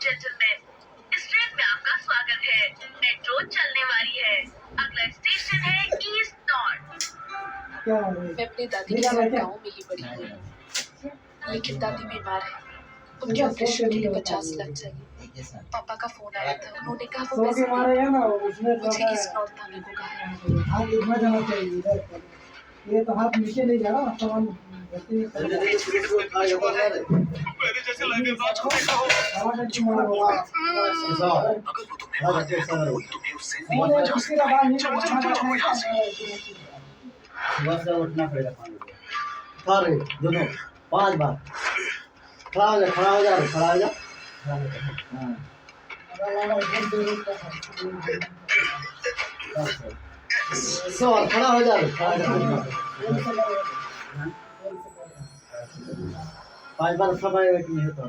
Gentleman, इस train में आपका स्वागत है। मेट्रो चलने वाली है। अगला स्टेशन है ईस्ट नॉर्थ। मैं अपनी दादी के साथ गाँव में ही बड़ी हुई हूँ, लेकिन दादी बीमार है। उनके ऑपरेशन के लिए 50 लाख चाहिए। पापा का फोन आया था, उन्होंने कहा वो पैसे मुझे ईस्ट नॉर्थ आने को कहा है। ये तो हाथ नीचे नहीं जा रहा सामान मैंने जैसे लाइव राज को देखा हो। अगर वो तुम्हें मारते हैं तो कोई तुम्हें उससे नहीं बचा सकता। चलो चलो यहाँ से। सुबह से उठना पड़ेगा सारे दोनों 5 बार खड़ा हो जा खड़ा हो जा 5 बार उठना पड़ेगा कि नहीं होता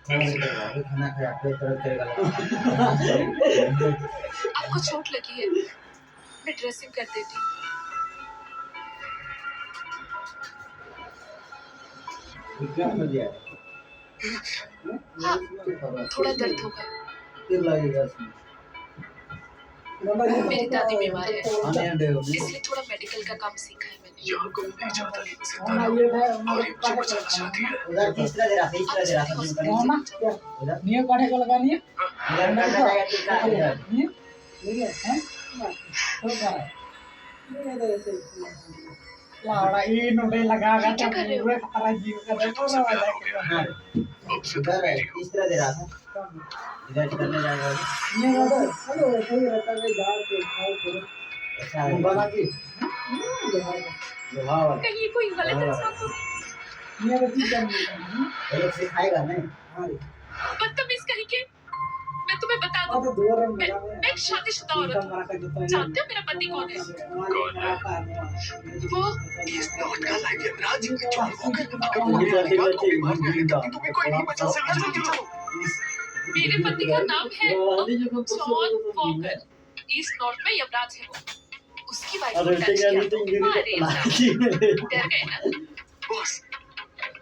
खाना खाया फिर तरह करेगा। आपको चोट लगी है, मैं ड्रेसिंग कर देती हूँ। क्या हो गया? हाँ, थोड़ा दर्द होगा। फिर लगेगा इसमें। मेरी दादी बीमार है, इसलिए इसलिए थोड़ा मेडिकल का काम सीखा है मैंने। यहाँ कोई नहीं चाहता कि मैं जिंदा रहूं और ये मुझे बचाना चाहती है। उधर तीसरा दे रहा नियो काढ़े को लगानी है उधर कर जाएगा तीसरा नियो ठीक है हैं तो लाड़ा ये नोटे लगागा क्या कर रहे हो? पूरे खतरा जीव का देखो ना वाला के अब से तो उधर मेरी हो। तीसरा दे रहा था इधर करने जाएगा ये नोटे हेलो सही रहता है झाड़ के खाओ करो ऐसा है बना की वाह कहीं कोई गलत इंसान तो ये बच्ची क्या नहीं एक से खाएगा नहीं हां बदतमीज कहीं के। मैं तुम्हें बता दूं, तो दो रंग मैं एक शादीशुदा औरत हूँ। जानते हो मेरा पति कौन है? वो ईस्ट नॉर्थ का लाइव राज जॉन वॉकर। अगर वो मेरे आने का कोई मार देगा तभी तुम्हें कोई नहीं बचा सकता। जल्दी चलो। मेरे पति का नाम है जॉन वॉकर। ईस्ट नॉर्थ में यमराज है वो। उसकी वाइफ को टच किया तो मारे डर गए ना। बॉस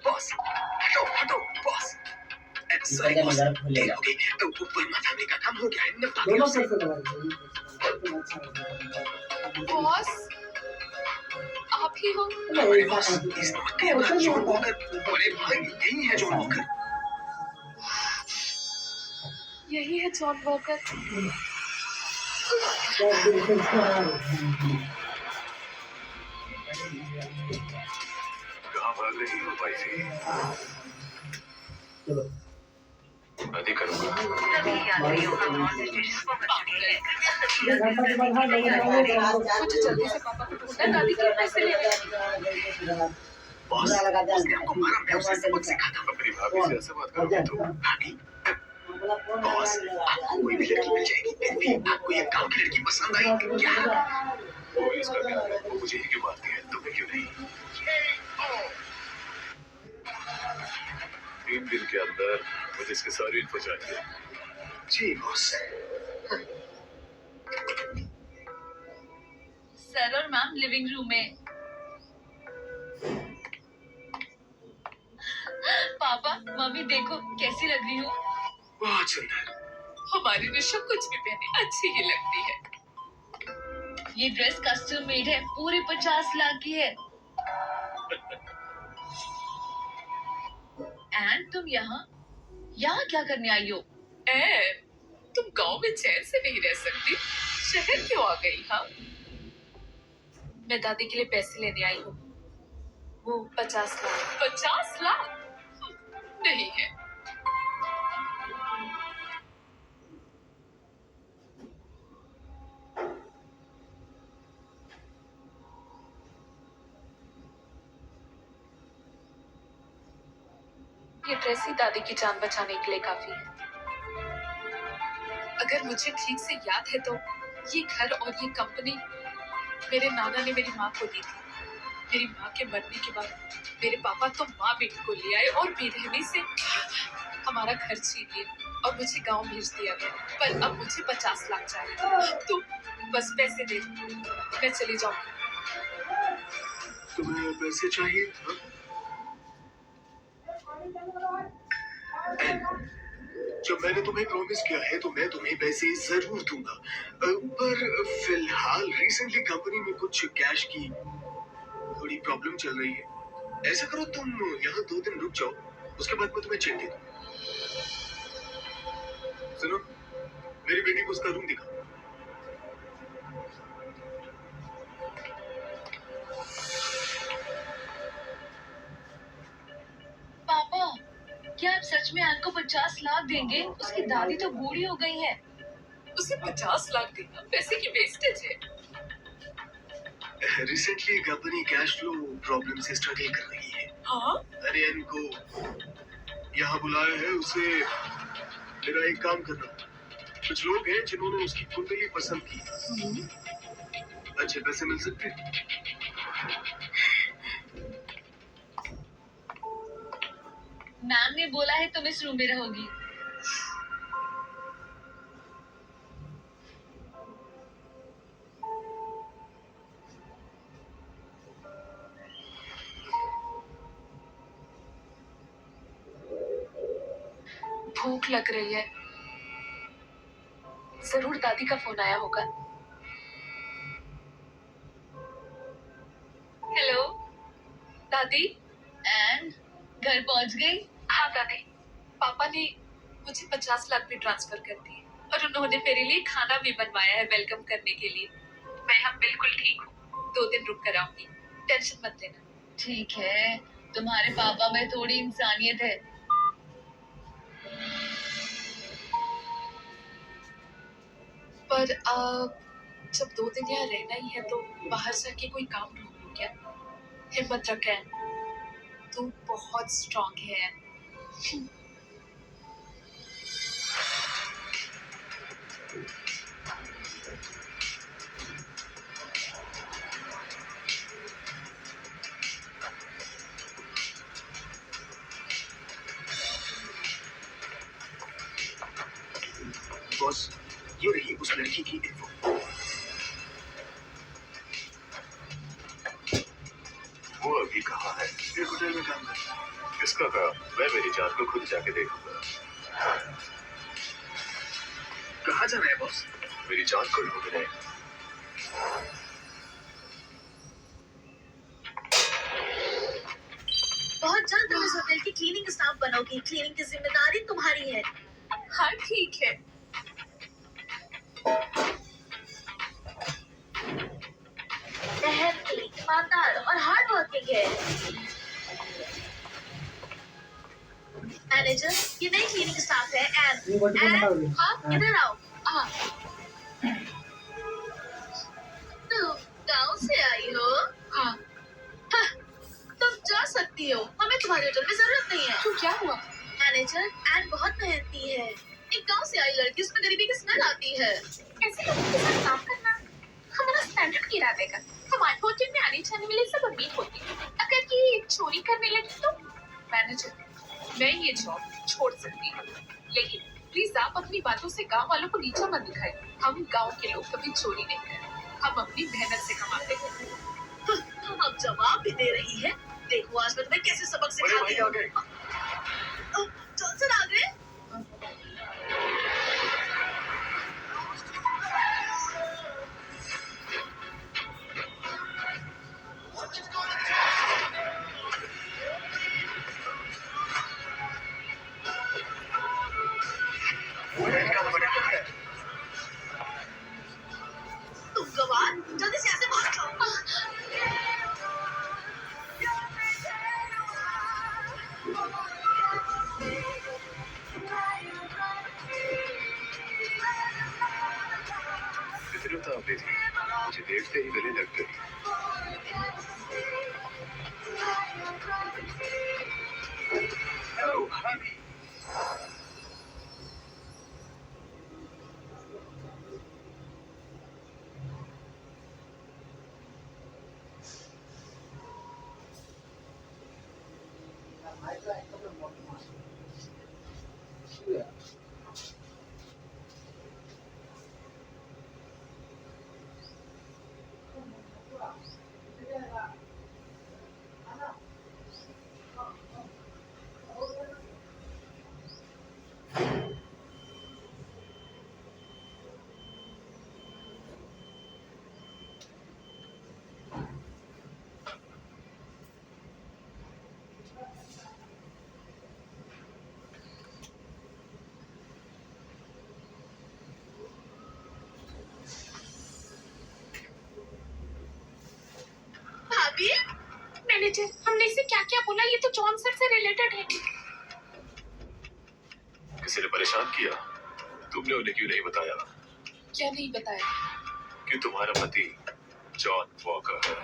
बॉस हटो बॉस। सॉरी बॉस देर हो गई। वर्मा फैमिली का काम हो गया है। निपटा दिया दोनों उसे। से दवाई बॉस, आप ही हो? हमारे बॉस ईस्ट नॉर्थ के यमराज जॉन वॉकर। बड़े भाई यही है जॉन वॉकर। यही है जॉन वॉकर। कहाँ भाग रही हो वाइफी? चलो मैं भी करूँगा। सभी यात्रियों का स्टेशन पहुंच चुके हैं। मुझे जल्दी से पापा को ढूंढना, दादी के पैसे लेने। बॉस उसने हमको मारा। मैं उसे सबक सिखाता हूँ। अपनी भाभी से ऐसे बात करोगे तो भाभी बॉस आपको कोई भी लड़की मिल जाएगी फिर भी आपको ये गांव की लड़की पसंद आई क्या? वो इसका क्या है? वो मुझे ही क्यों मारती है? तुम्हें क्यों नहीं? 3 दिन के अंदर मुझे इसकी सारी इन्फो चाहिए। जी बॉस। सर और मैम लिविंग रूम में। पापा मम्मी देखो कैसी लग रही हूँ। बहुत सुंदर। हमारी निशा कुछ भी पहने अच्छी ही लगती है। ये ड्रेस कस्टम मेड है, पूरे 50 लाख की है। एंड तुम यहाँ क्या करने आई हो? तुम गांव में चैन से नहीं रह सकती, शहर क्यों आ गई? हाँ, मैं दादी के लिए पैसे लेने आई हूँ। वो 50 लाख। 50 लाख नहीं है। ये ड्रेस ही दादी की जान बचाने के लिए काफी है। अगर मुझे ठीक से याद है तो ये घर और ये कंपनी मेरे नाना ने मेरी माँ को दी थी। मेरी माँ के मरने के बाद मेरे पापा तो माँ बेटी को ले आए और बेरहमी से हमारा घर छीन लिया और मुझे गांव भेज दिया गया। पर अब मुझे 50 लाख चाहिए। तुम बस पैसे दे दो, मैं चली जाऊंगी। तुम्हें पैसे चाहिए? जब मैंने तुम्हें प्रॉमिस किया है तो मैं तुम्हें पैसे जरूर दूंगा। पर फिलहाल रिसेंटली कंपनी में कुछ कैश की थोड़ी प्रॉब्लम चल रही है। ऐसा करो तुम यहाँ 2 दिन रुक जाओ, उसके बाद मैं तुम्हें चेक दे दूँ। सुनो, मेरी बेटी को उसका रूम दिखा। पापा, क्या आप सच में आन को 50 लाख देंगे? उसकी दादी तो बूढ़ी हो गई है। उसे 50 लाख देना पैसे की वेस्टेज है। Recently company cash flow problem से स्ट्रगल कर रही है। हाँ, अरियन को यहाँ बुलाया है, उसे मेरा एक काम करना। कुछ लोग हैं जिन्होंने उसकी कुंडली पसंद की, अच्छे पैसे मिल सकते हैं। मैम ने बोला है तुम इस रूम में रहोगी। भूख लग रही है। जरूर दादी का फोन आया होगा। हेलो दादी। एंड घर पहुंच गई? हाँ दादी, पापा ने मुझे 50 लाख भी ट्रांसफर कर दिए और उन्होंने मेरे लिए खाना भी बनवाया है वेलकम करने के लिए। मैं यहाँ बिल्कुल ठीक हूँ, 2 दिन रुक कर आऊंगी, टेंशन मत लेना। ठीक है, तुम्हारे पापा में थोड़ी इंसानियत है। पर जब 2 दिन यहाँ रहना ही है तो बाहर जाके कोई काम ढूंढ लूं क्या? हिम्मत रख है, तू बहुत स्ट्रांग है। बॉस, ये रही उस लड़की की इन्फो। वो अभी कहाँ है? एक होटल में काम करता है। किसका काम? मैं मेरी जान को खुद जाके देखूंगा। कहाँ जाना है बॉस? मेरी जान को ढूंढने। बहुत जल्द तुम इस होटल की क्लीनिंग स्टाफ बनोगी। क्लीनिंग की जिम्मेदारी तुम्हारी है। हाँ ठीक है। मेहनती, ईमानदार और हार्ड वर्किंग है। मैनेजर, ये नई क्लीनिंग स्टाफ है। ये बट को मत आओगे। हाँ, हाँ। इधर आओ। हाँ। तुम गांव से आई हो? हाँ, हाँ, तुम जा सकती हो, हमें तुम्हारे होटल में जरूरत नहीं है। क्यों, क्या हुआ? मैनेजर, एन बहुत मेहनती है। एक गांव से आई लड़की, उसमें गरीबी की स्मेल आती है। ऐसे लोगों के साथ काम करना हमारा स्टैंडर्ड गिरा देगा। हमारे होटल में आने जाने वाले सब अमीर होते हैं, अगर ये चोरी करने लगे तो। मैनेजर, मैं ये जॉब छोड़ सकती हूँ, लेकिन प्लीज आप अपनी बातों से गांव वालों को नीचा मत दिखाइए। हम गांव के लोग कभी चोरी नहीं करते, हम अपनी मेहनत से कमाते हैं। अब जवाब भी दे रही है। देखो आज मैं तुम्हें कैसे सबक सिखाती हूँ। जॉनसन आ गए? तुम गवार, जल्दी से ऐसे भाग जाओ। इतनी उतावली थी, मुझे देखते ही गले लग गई। हेलो हनी। क्या बोला? ये तो जॉनसन से रिलेटेड है। किसी ने परेशान किया? तुमने उन्हें क्यों नहीं बताया क्या नहीं बताया? कि तुम्हारा पति जॉन वॉकर है?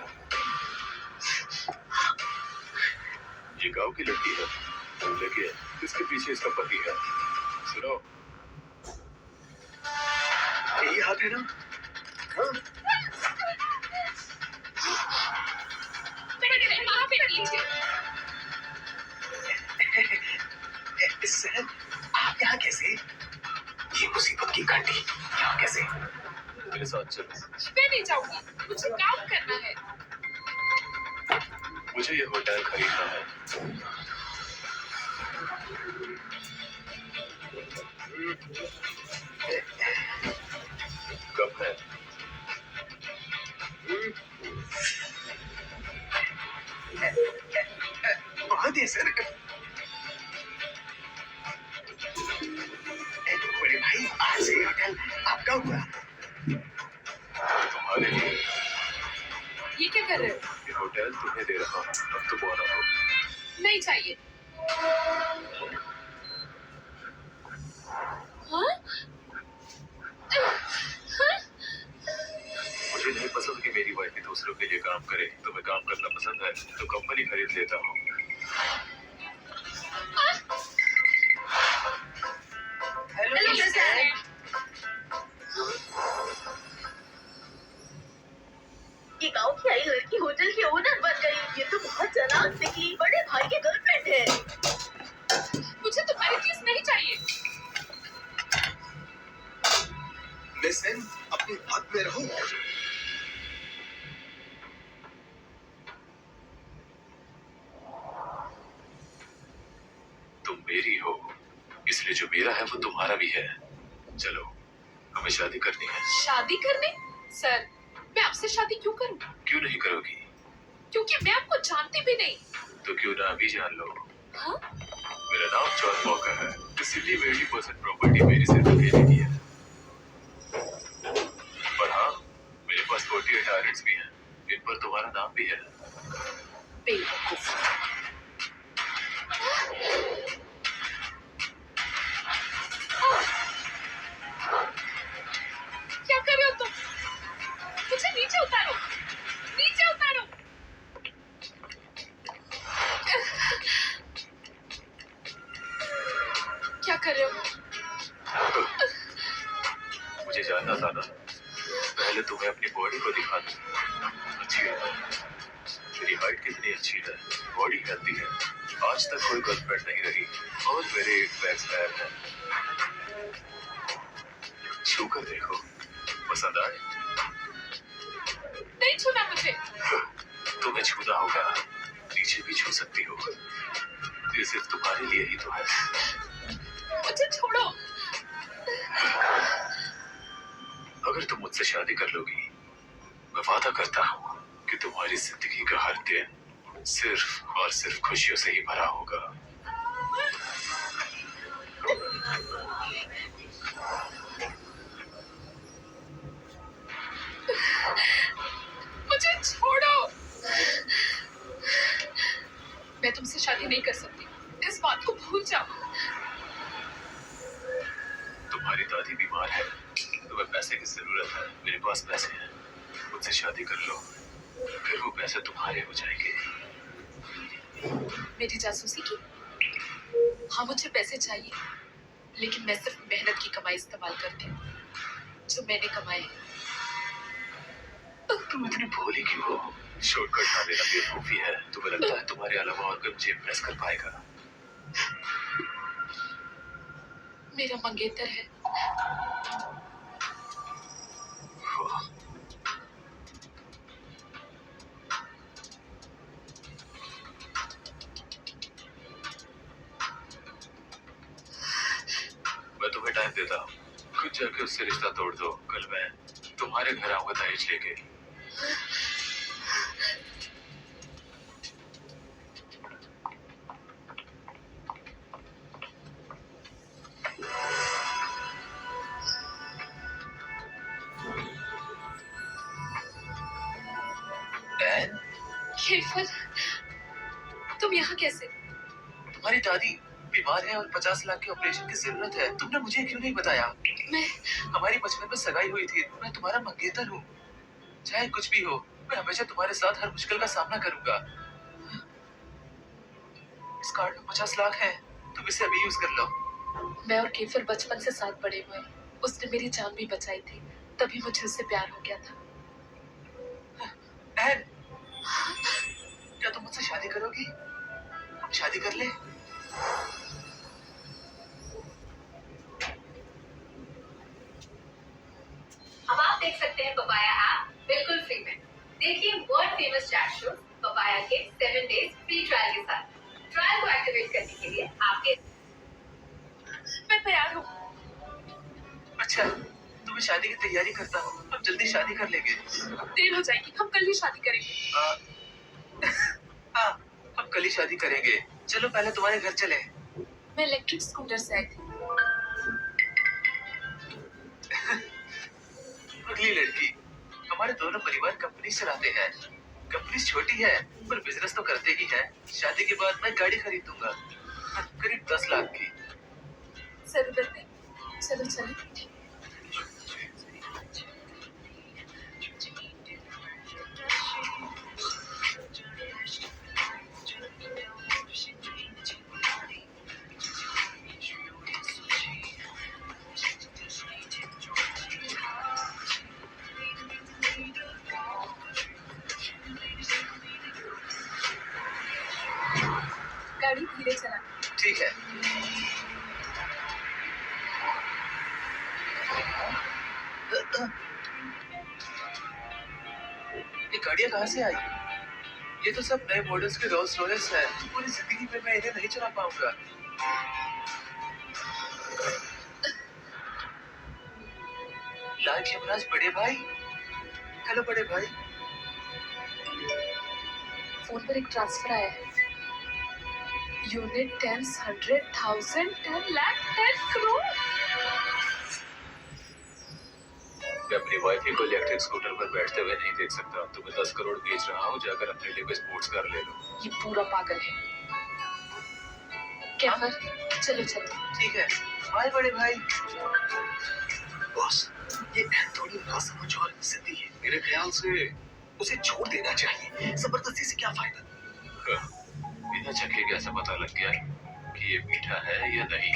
ये गांव की लड़की है, लेकिन इसके पीछे इसका पति है। सुनो, यही हाथ है ना? हाँ? वहाँ पे नीचे। सर, आप यहाँ कैसे? ये मुसीबत की घंटी यहाँ कैसे? मेरे साथ चलो। मैं नहीं जाऊंगी, मुझे काम करना है। मुझे ये होटल खरीदना है। कब है? बहुत है सर। बड़े भाई, आज से ये होटल आपका हुआ। तुम्हारे लिए। ये क्या कर रहे हो? ये होटल तुम्हें दे रहा हूँ, अब तुम बोला हो। नहीं चाहिए। हाँ? मुझे नहीं पसंद कि मेरी वाइफ दूसरों के लिए काम करे। तुम्हें काम करना पसंद है तो कंपनी खरीद लेता हूँ। Hello sir. ये गांव की आई लड़की होटल की ओनर बन गई। ये तो बहुत चालाक निकली। बड़े भाई की गर्लफ्रेंड है। मुझे तुम्हारी चीज नहीं चाहिए। लिसन, अपनी बात में रहो। तुम मेरी हो, इसलिए जो मेरा है वो तुम्हारा भी है। चलो, हमें शादी करनी है। शादी करने? सर, मैं आपसे शादी क्यों करूं? क्यों नहीं करोगी? क्योंकि मैं आपको जानती भी नहीं। तो क्यों ना अभी जान लो। हाँ? मेरा नाम जॉन वॉकर है, इसीलिए 80% प्रॉपर्टी मेरे सिर पर गिरी हुई है। पर हाँ, मेरे पास 48 आयरन्स भी हैं, इन पर तुम्हारा नाम भी है। बेवकूफ। क्या कर रहे हो तुम? मुझे नीचे उतारो, नीचे उतारो। क्या कर रहे हो? मुझे जानना था ना, पहले तुम्हें अपनी बॉडी को दिखा दूं। अच्छी है, मेरी हाइट कितनी अच्छी है, बॉडी हेल्दी है, आज तक कोई गर्लफ्रेंड नहीं रही और मेरे 8 बैग्स पैर हैं। छू कर देखो, पसंद आए? नहीं छूना मुझे। तुम्हें छूना होगा, नीचे भी छू सकती हो। ये सिर्फ तुम्हारे लिए ही तो है। मुझे छोड़ो। अगर तुम मुझसे शादी कर लोगी, मैं वादा करता हूँ कि तुम्हारी जिंदगी का हर दिन सिर्फ और सिर्फ खुशियों से ही भरा होगा। मुझे छोड़ो। मैं तुमसे शादी नहीं कर सकती, इस बात को भूल जाओ। तुम्हारी दादी बीमार है, तुम्हें पैसे की जरूरत है, मेरे पास पैसे हैं, मुझसे शादी कर लो, फिर वो पैसे तुम्हारे हो जाएंगे। मेरी जासूसी की? हाँ, मुझे पैसे चाहिए, लेकिन मैं सिर्फ मेहनत की कमाई इस्तेमाल करती हूँ, जो मैंने कमाए हैं। तुम इतनी भोली क्यों हो? शॉर्टकट ना लेना बेवकूफी है। तुम्हें लगता है तुम्हारे अलावा और कोई मुझे इम्प्रेस कर पाएगा? मेरा मंगेतर है। मैं तुम्हें टाइम देता हूँ, खुद जाके उससे रिश्ता तोड़ दो। कल मैं तुम्हारे घर आऊंगा दहेज लेके। केवल तुम यहाँ कैसे? तुम्हारी दादी बीमार है और 50 लाख के ऑपरेशन की जरूरत है। तुमने मुझे क्यों नहीं बताया? मैं हमारी बचपन में सगाई हुई थी। मैं तुम्हारा मंगेतर हूँ। चाहे कुछ भी हो, मैं हमेशा तुम्हारे साथ हर मुश्किल का सामना करूंगा। इस कार्ड में 50 लाख है, तुम इसे अभी यूज कर लो। मैं और केफर बचपन से साथ बड़े हुए हैं। उसने मेरी जान भी बचाई थी, तभी मुझे उससे प्यार हो गया था। एन, क्या तुम मुझसे शादी करोगी? हम शादी कर ले? अब आप देख सकते हैं पपाया ऐप बिल्कुल फ्री में। देखिए world famous chat show papaya के 7 डेज फ्री ट्रायल के साथ। ट्रायल को एक्टिवेट करने के लिए आपके मैं तैयार हूँ। अच्छा, तुम्हें शादी की तैयारी करता हूँ। हम जल्दी शादी कर लेंगे। देर हो जाएगी, हम कल ही शादी करेंगे। हाँ, हम कल ही शादी करेंगे। चलो पहले तुम्हारे घर चले। मैं इलेक्ट्रिक स्कूटर से आई थी। अगली लड़की। हमारे दोनों परिवार कंपनी चलाते हैं। कंपनी छोटी है पर बिजनेस तो करते ही हैं। शादी के बाद मैं गाड़ी खरीदूंगा, करीब 10 लाख की। जरूरत नहीं, चलो चलो। गाड़ी धीरे चला। ठीक है। ये गाड़ियाँ कहाँ से आई? ये तो सब नए मॉडल्स के रोल्स रॉयल्स हैं। पूरी जिंदगी में मैं इन्हें नहीं चला पाऊंगा। लाल यमराज बड़े भाई। हेलो बड़े भाई। फोन पर एक ट्रांसफर आया है। यूनिट 10, 100,000, 10 लाख, 10 करोड़। मैं अपनी वाइफ को इलेक्ट्रिक स्कूटर पर बैठते हुए नहीं देख सकता। तुम्हें 10 करोड़ बेच रहा हूँ, जाकर अपने लिए कोई स्पोर्ट्स कार ले लो। ये पूरा पागल है। केफर, चलो चलो। ठीक है, बाय बड़े भाई। बॉस, ये थोड़ी नासमझ और जिद्दी है। मेरे ख्याल से उसे छोड़ देना चाहिए। जबरदस्ती से क्या फायदा? बिना चखे कैसे पता लग गया कि ये मीठा है या नहीं?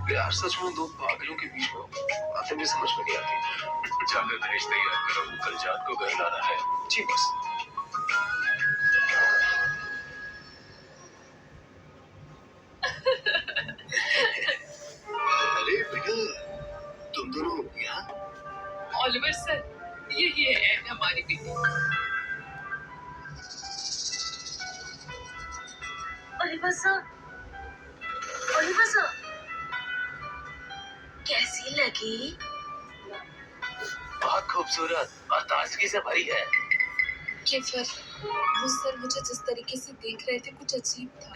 प्यार सच में दो पागलों के बीच में बातें भी समझ में नहीं आती। जाकर दहेज तैयार करो, कल जान को घर लाना है। जी बस। अरे बेटा, तुम दोनों यहाँ? ऑलिवर सर, यही है एन, हमारी बेटी। ओलिवर सर, ओलिवर सर, कैसी लगी? बहुत खूबसूरत और ताजगी से भरी है। केफर, वो सर मुझे जिस तरीके से देख रहे थे कुछ अजीब था।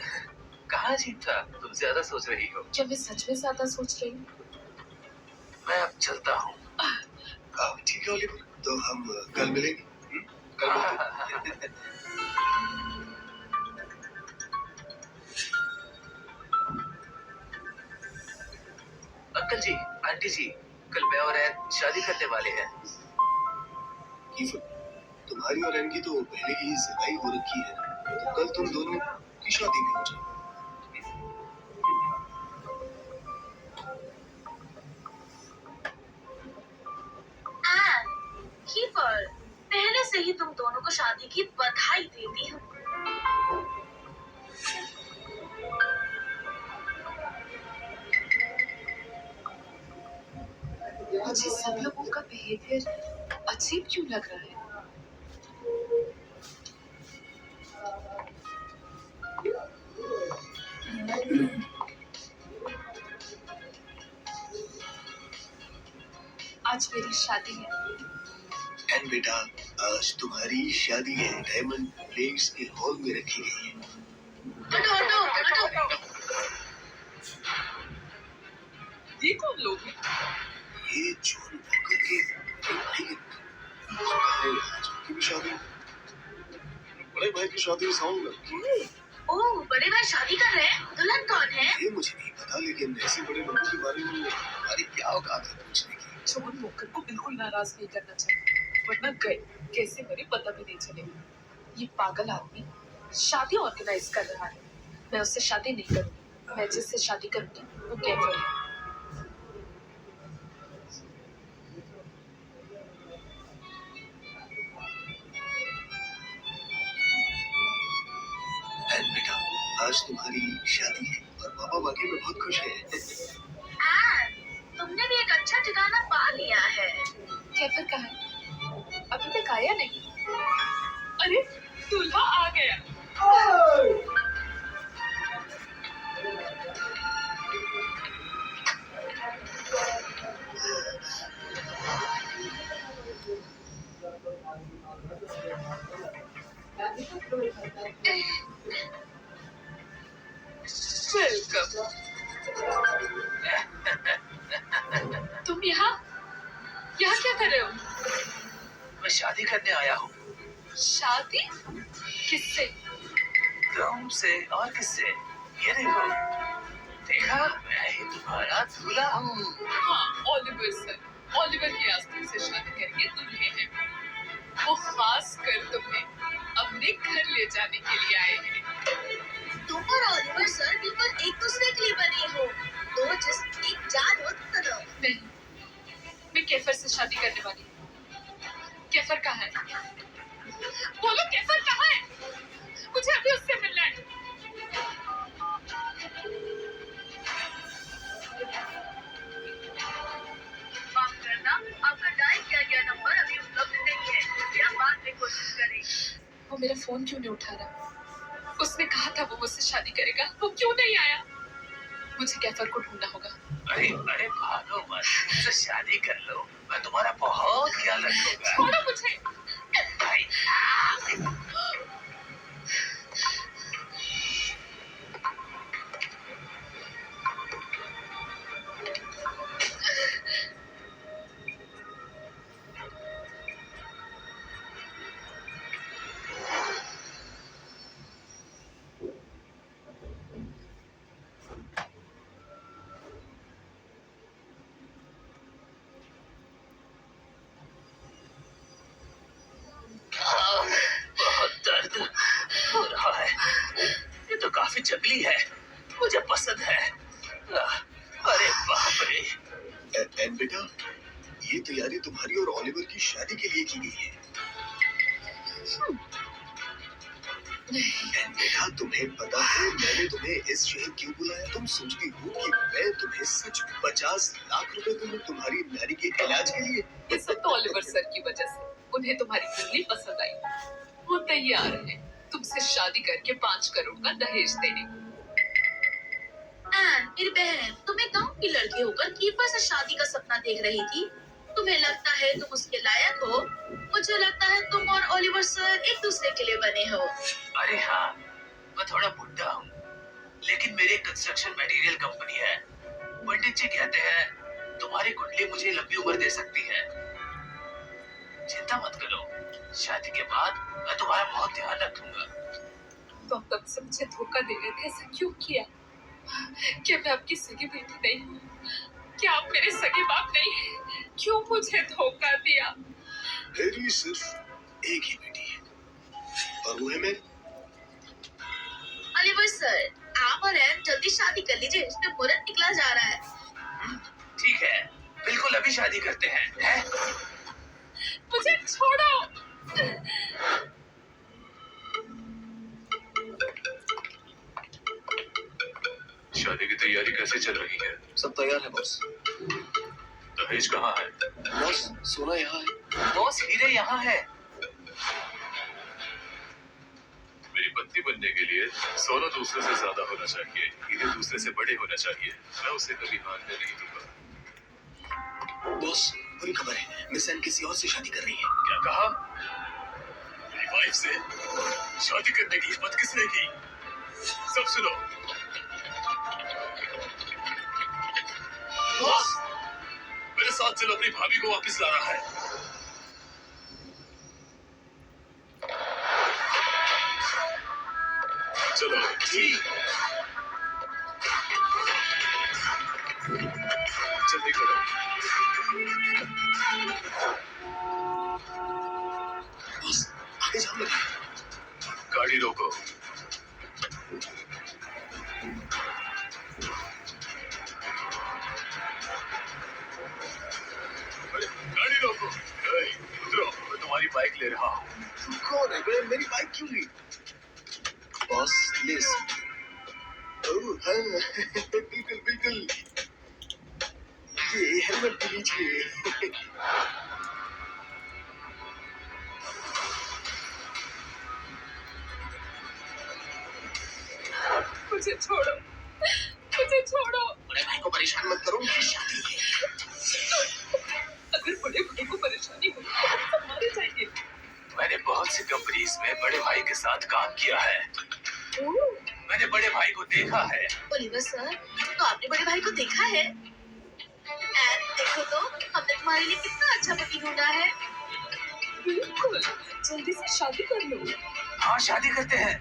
कहाँ अजीब था? तुम ज्यादा सोच रही हो। क्या मैं सच में ज्यादा सोच रही हूँ? मैं अब चलता हूँ। ठीक है ओलिवर, तो हम कल मिलेंगे। कल मिलते हैं। अंकल जी, आंटी जी, कल मैं और एन शादी करने वाले हैं। कीफर, तुम्हारी और एन की तो पहले ही सगाई हो रखी है, तो कल तुम दोनों की शादी भी हो जाए। कीफर, पहले से ही तुम दोनों को शादी की बधाई देती हूँ। मुझे सब लोगों का बिहेवियर अजीब क्यों लग रहा है? आज मेरी शादी है। एन बेटा, आज तुम्हारी शादी है। डायमंड प्लेट्स के हॉल में रखी गई है। हटो हटो हटो। ये कौन लोग हैं? ये जॉन वॉकर के भाई हैं। आज उनकी भी शादी। बड़े भाई की शादी साउंड ओह, बड़े भाई शादी कर रहे हैं? दुल्हन कौन है? ये मुझे नहीं पता, लेकिन ऐसे बड़े लोगों के बारे में हमारी क्या औकात है पूछने की। छोड़ मुकर को बिल्कुल नाराज नहीं करना चाहिए, वरना गए कैसे मरे पता भी नहीं चलेगा। ये पागल आदमी शादी ऑर्गेनाइज कर रहा है। मैं उससे शादी नहीं करूंगी। मैं जिससे शादी करूंगी वो कैफर है। बेटा, आज तुम्हारी शादी है और पापा वाकई में बहुत खुश हैं। तुमने भी एक अच्छा ठिकाना पा लिया है। कैफर कहाँ है? अभी तक आया नहीं। अरे दूल्हा आ गया। वेलकम। तुम यहाँ क्या कर रहे हो? मैं शादी करने आया हूँ। शादी? किससे? तुमसे और किससे? ये देखो, देखा, मैं ही तुम्हारा दूल्हा हूँ। हाँ, ओलिवर सर। ओलिवर के आज तुमसे शादी करके दूल्हे हैं। वो खास कर तुम्हें अपने घर ले जाने के लिए आए हैं। तुम और ओलिवर सर बिल्कुल एक दूसरे के लिए बने हो। दो जिस्म एक जान हो दोनों। नहीं, मैं कैफर से शादी करने वाली हूँ। कैफर कहाँ है? बोलो, कैफर कहाँ है? मुझे अभी उससे मिलना है। माफ करना, आपका डायल किया गया नंबर अभी उपलब्ध नहीं है। कृपया बाद में कोशिश करें। वो मेरा फोन क्यों नहीं उठा रहा? उसने कहा था वो मुझसे शादी करेगा, वो क्यों नहीं आया? मुझे कैफर को ढूंढना होगा। अरे अरे भागो मत, मुझसे शादी कर लो, मैं तुम्हारा बहुत ख्याल रखूंगा। छोड़ो मुझे। भाई, बहुत दर्द हो रहा है। ये तो काफी जंगली है, मुझे पसंद है। अरे बाप रे। एन बेटा, ये तैयारी तुम्हारी और ओलिवर की शादी के लिए की गई है। एन बेटा, तुम्हें पता है मैंने तुम्हें इस शहर क्यों बुलाया? तुम सोचती हो कि मैं तुम्हें सच 50 लाख रुपए दूं तुम्हारी नानी के इलाज के लिए? ये सब तो ओलिवर सर की वजह से। उन्हें तुम्हारी कुंडली पसंद आई, वो तैयार है तुमसे शादी करके 5 करोड़ का दहेज देने। एन, मेरी बहन, तुम एक गांव की लड़की होकर कीपर से शादी का सपना देख रही थी। तुम्हें लगता है तुम उसके लायक हो। मुझे लगता है तुम और ओलिवर सर एक दूसरे के लिए बने हो। अरे हाँ, मैं थोड़ा बुढ़ा हूँ, लेकिन मेरी कंस्ट्रक्शन मटेरियल कंपनी है। पंडित जी कहते हैं तुम्हारी कुंडली मुझे लंबी उम्र दे सकती है। चिंता मत करो, शादी के बाद मैं तुम्हारा बहुत ध्यान रखूंगा। तो अब तब से मुझे धोखा दे रहे थे, ऐसा क्यों किया? क्या मैं आपकी सगी बेटी नहीं हूँ? क्या आप मेरे सगे बाप नहीं हैं? क्यों मुझे धोखा दिया? मेरी सिर्फ एक ही बेटी है और वो है मैं। ओलिवर सर, आप और एन जल्दी शादी कर लीजिए, इसमें मुहूर्त निकला जा रहा है। ठीक है, बिल्कुल अभी शादी करते हैं। मुझे छोड़ो। शादी की तैयारी कैसे चल रही है? सब तैयार है बॉस। दहेज कहाँ है? बॉस, सोना यहाँ है। बॉस, हीरे यहाँ है। मेरी पत्नी बनने के लिए सोना दूसरे से ज्यादा होना चाहिए, हीरे दूसरे से बड़े होना चाहिए। मैं उसे कभी हारने नहीं दूंगा। बॉस, बुरी खबर है, मिस एन किसी और से शादी कर रही है। क्या कहा? मेरी वाइफ से शादी करने की हिम्मत किसने की? सब सुनो। बॉस, मेरे साथ चलो, अपनी भाभी को वापस लाना है। जल्दी करो। बस आगे जाम लगा है। गाड़ी रोको। अरे, गाड़ी रोको। ए, उतरो, मैं तुम्हारी बाइक ले रहा हूँ। तू कौन है बे? मेरी बाइक क्यों ली? Boss list. ओह हाँ बिल्कुल बिल्कुल। ये हेलमेट भी लीजिए। मुझे छोड़ो, मुझे छोड़ो। बड़े भाई को परेशान मत करो, उनकी शादी है। अगर बड़े भाई को परेशानी हो तो हम सब मारे जाएंगे। मैंने बहुत सी कंपनीज में बड़े भाई के साथ काम किया है। ओह, मैंने बड़े भाई को देखा है। ओलिवर सर, तो आपने बड़े भाई को देखा है? एंड देखो तो हमने तुम्हारे लिए कितना अच्छा पति ढूंढा है। बिल्कुल, जल्दी से शादी कर लो। हाँ, शादी करते हैं।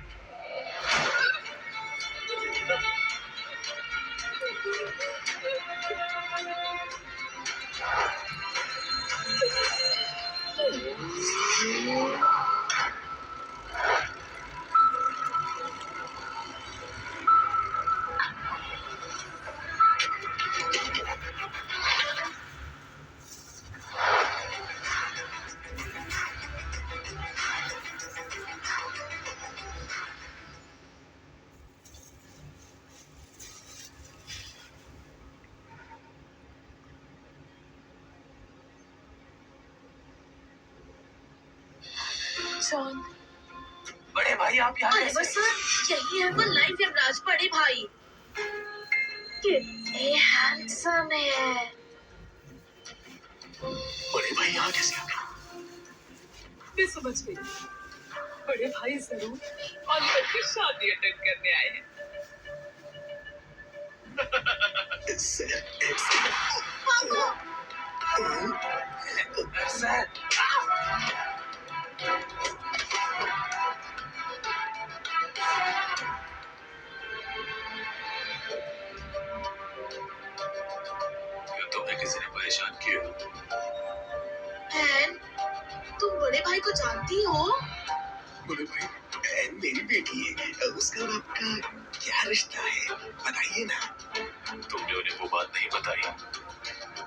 जॉन, बड़े भाई आप यहाँ ओलिवर कैसे? सर, यही है वो लाइव यमराज बड़े भाई। कितने हैंडसम है। बड़े भाई यहाँ कैसे आ गए? मैं समझ गई। बड़े भाई जरूर ऑलिवर की शादी अटेंड करने आए हैं। सर, सर, क्या तुम्हें किसी ने परेशान किया? एंड तुम बड़े भाई को जानती हो? बड़े भाई बहन मेरी बेटी है, उसका और आपका क्या रिश्ता है बताइए ना। तुमने उन्हें वो बात नहीं बताई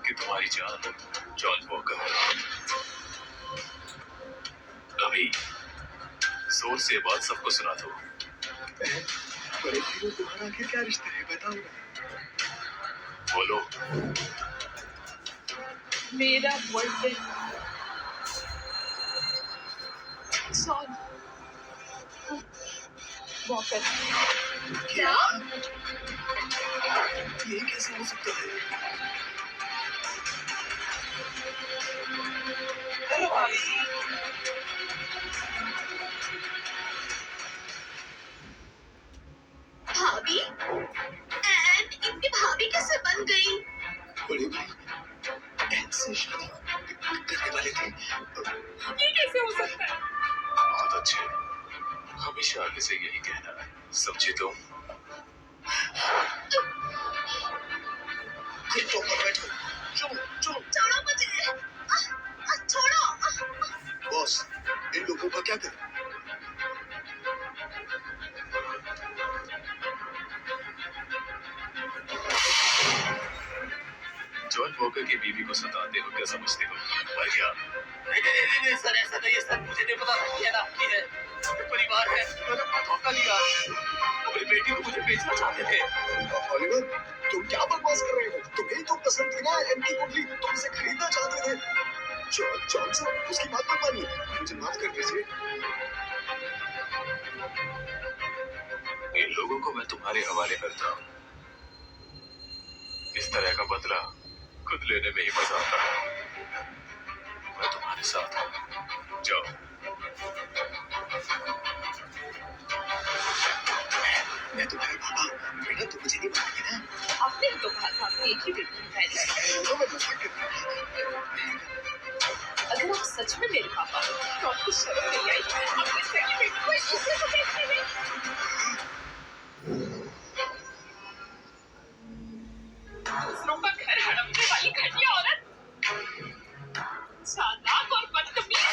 कि तुम्हारी जान जॉन वॉकर है। अभी जोर से बात सबको सुना दो। बहन, बड़े भाई और तुम्हारा आखिर क्या रिश्ता है बताओ ना। बोलो। मेरा बॉयफ्रेंड जॉन वॉकर। क्या? ये कैसे हो सकता है? हेलो भाई। भाभी? एंड इनकी भाभी कैसे बन गई? बड़े भाई बहन से शादी करने वाले थे। ये कैसे हो सकता है? बहुत अच्छे, हमेशा आगे से यही कहना है, समझे तुम? चुप कर बैठो, चुप चुप। छोड़ो मुझे। छोड़ो। बॉस, इन लोगों का क्या करें? जॉन वॉकर की बीवी को सताते हो क्या समझते हो? मर गया। नहीं सर, ऐसा नहीं है सर, मुझे नहीं पता था कि नाम है, परिवार है, मैंने अपना धोखा दिया। मेरी बेटी को मुझे बेचना चाहते थे। ऑलिवर, तुम क्या बकवास कर रहे हो? तुम्हें तो पसंद थी ना एम की कुंडली, तुम उसे खरीदना चाहते थे। जॉन सर, उसकी बात मत मानिए, मुझे माफ कर दीजिए। इन लोगों को मैं तुम्हारे हवाले करता हूँ। इस तरह का बदला खुद लेने में ही मजा आता है। मैं तुम्हारे साथ हूँ, जाओ। मैं तुम्हारा पापा, बेटा तुम मुझे नहीं मानोगे ना? आपने तो कहा था आपने एक ही बेटी है। तो मैं मजाक कर रहा था। अगर आप सच में मेरे पापा हो तो आपको शर्म नहीं आई अपनी सगी बेटी को एक दूसरे को बेचने में? दूसरों औरों का घर हड़पने वाली घटिया औरत, चालाक और बदतमीज।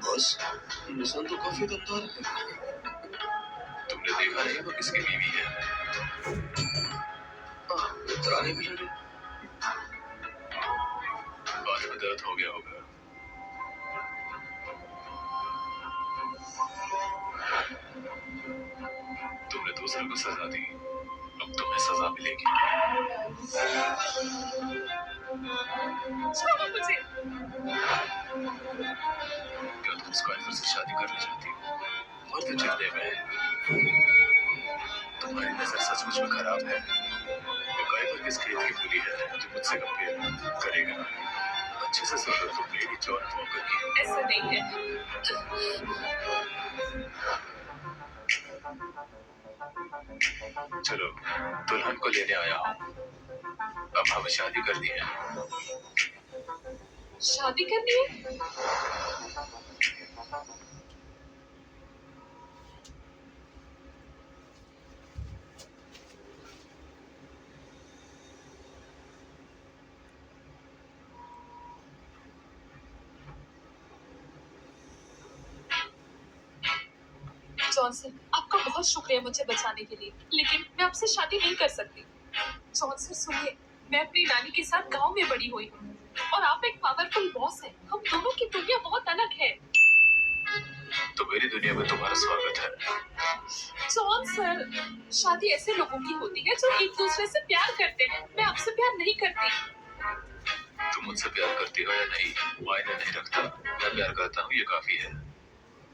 बॉस, निशान तो काफी दमदार है। तुमने देखा नहीं वो किसकी बीवी है? इतराने भी लगे। बात में दर्द हो गया होगा। तुमने दूसरे को सजा दी, अब तुम्हें सजा मिलेगी। छोड़ो मुझे। क्या तुम स्काइफर से शादी करना चाहती हो? मर्द जितने में तुम्हारी नजर सचमुच में खराब है। स्काइफर किस खेत की मूली है जो मुझसे कंपेयर करेगा? अच्छे से सुन लो, तुम मेरी जॉन वॉकर की। ऐसा नहीं है। चलो, दुल्हन को लेने आया हूँ। अब हमें शादी करनी है। शादी करनी है? जॉनसन, आपका बहुत शुक्रिया मुझे बचाने के लिए, लेकिन मैं आपसे शादी नहीं कर सकती। जॉनसन सुनिए, मैं अपनी नानी के साथ गांव में बड़ी हुई हूँ और आप एक पावरफुल बॉस हैं। हम दोनों की दुनिया बहुत अलग है। तो मेरी दुनिया में तुम्हारा स्वागत है। जॉनसन, शादी ऐसे लोगों की होती है जो एक दूसरे से प्यार करते हैं। मैं आपसे प्यार नहीं करती। तुम मुझसे प्यार करती हो या नहीं, मायने नहीं रखता। मैं प्यार करता हूँ, ये काफी है।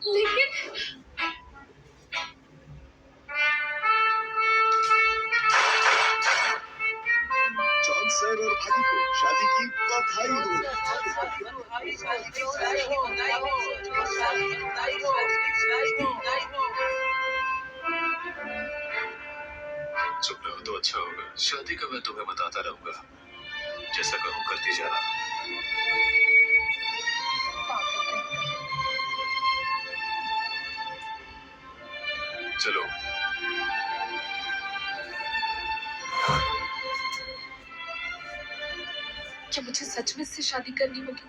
लेकिन जॉन सर और भाभी को शादी की बधाई हो। चुप रहो तो अच्छा होगा। शादी का मैं तुम्हें बताता रहूंगा। जैसा कहूँ करती जाना। चलो। क्या मुझे सच में इससे शादी करनी होगी?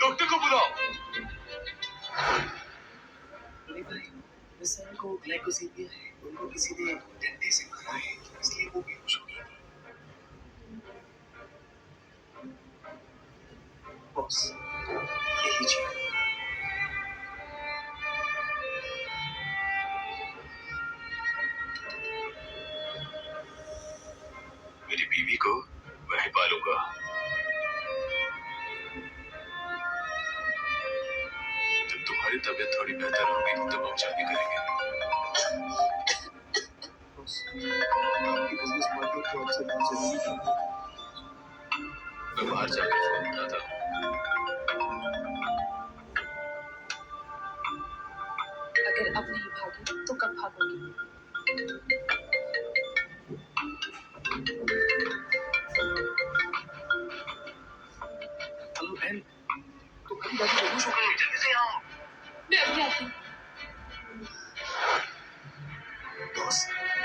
डॉक्टर को बुलाओ। मिसाइल को ग्लाइकोसीमिया है। उनको किसी ने डंडे से मारा है, इसलिए वो बेहोश हो गई थी। बॉस, ये लीजिए। मेरी बीवी को मैं ही पालूंगा। जब तुम्हारी तबीयत थोड़ी बेहतर होगी तो हम शादी करेंगे। बॉस, आपकी बिजनेस पार्टनर को आपसे बात जरूरी थी। मैं बाहर जाकर फोन उठाता हूँ। अगर अब नहीं भागी तो कब भागोगी? हेलो बहन, तो कभी बाकी बेहोश हो गई, जल्दी से आओ। मैं अभी आती हूँ। बॉस,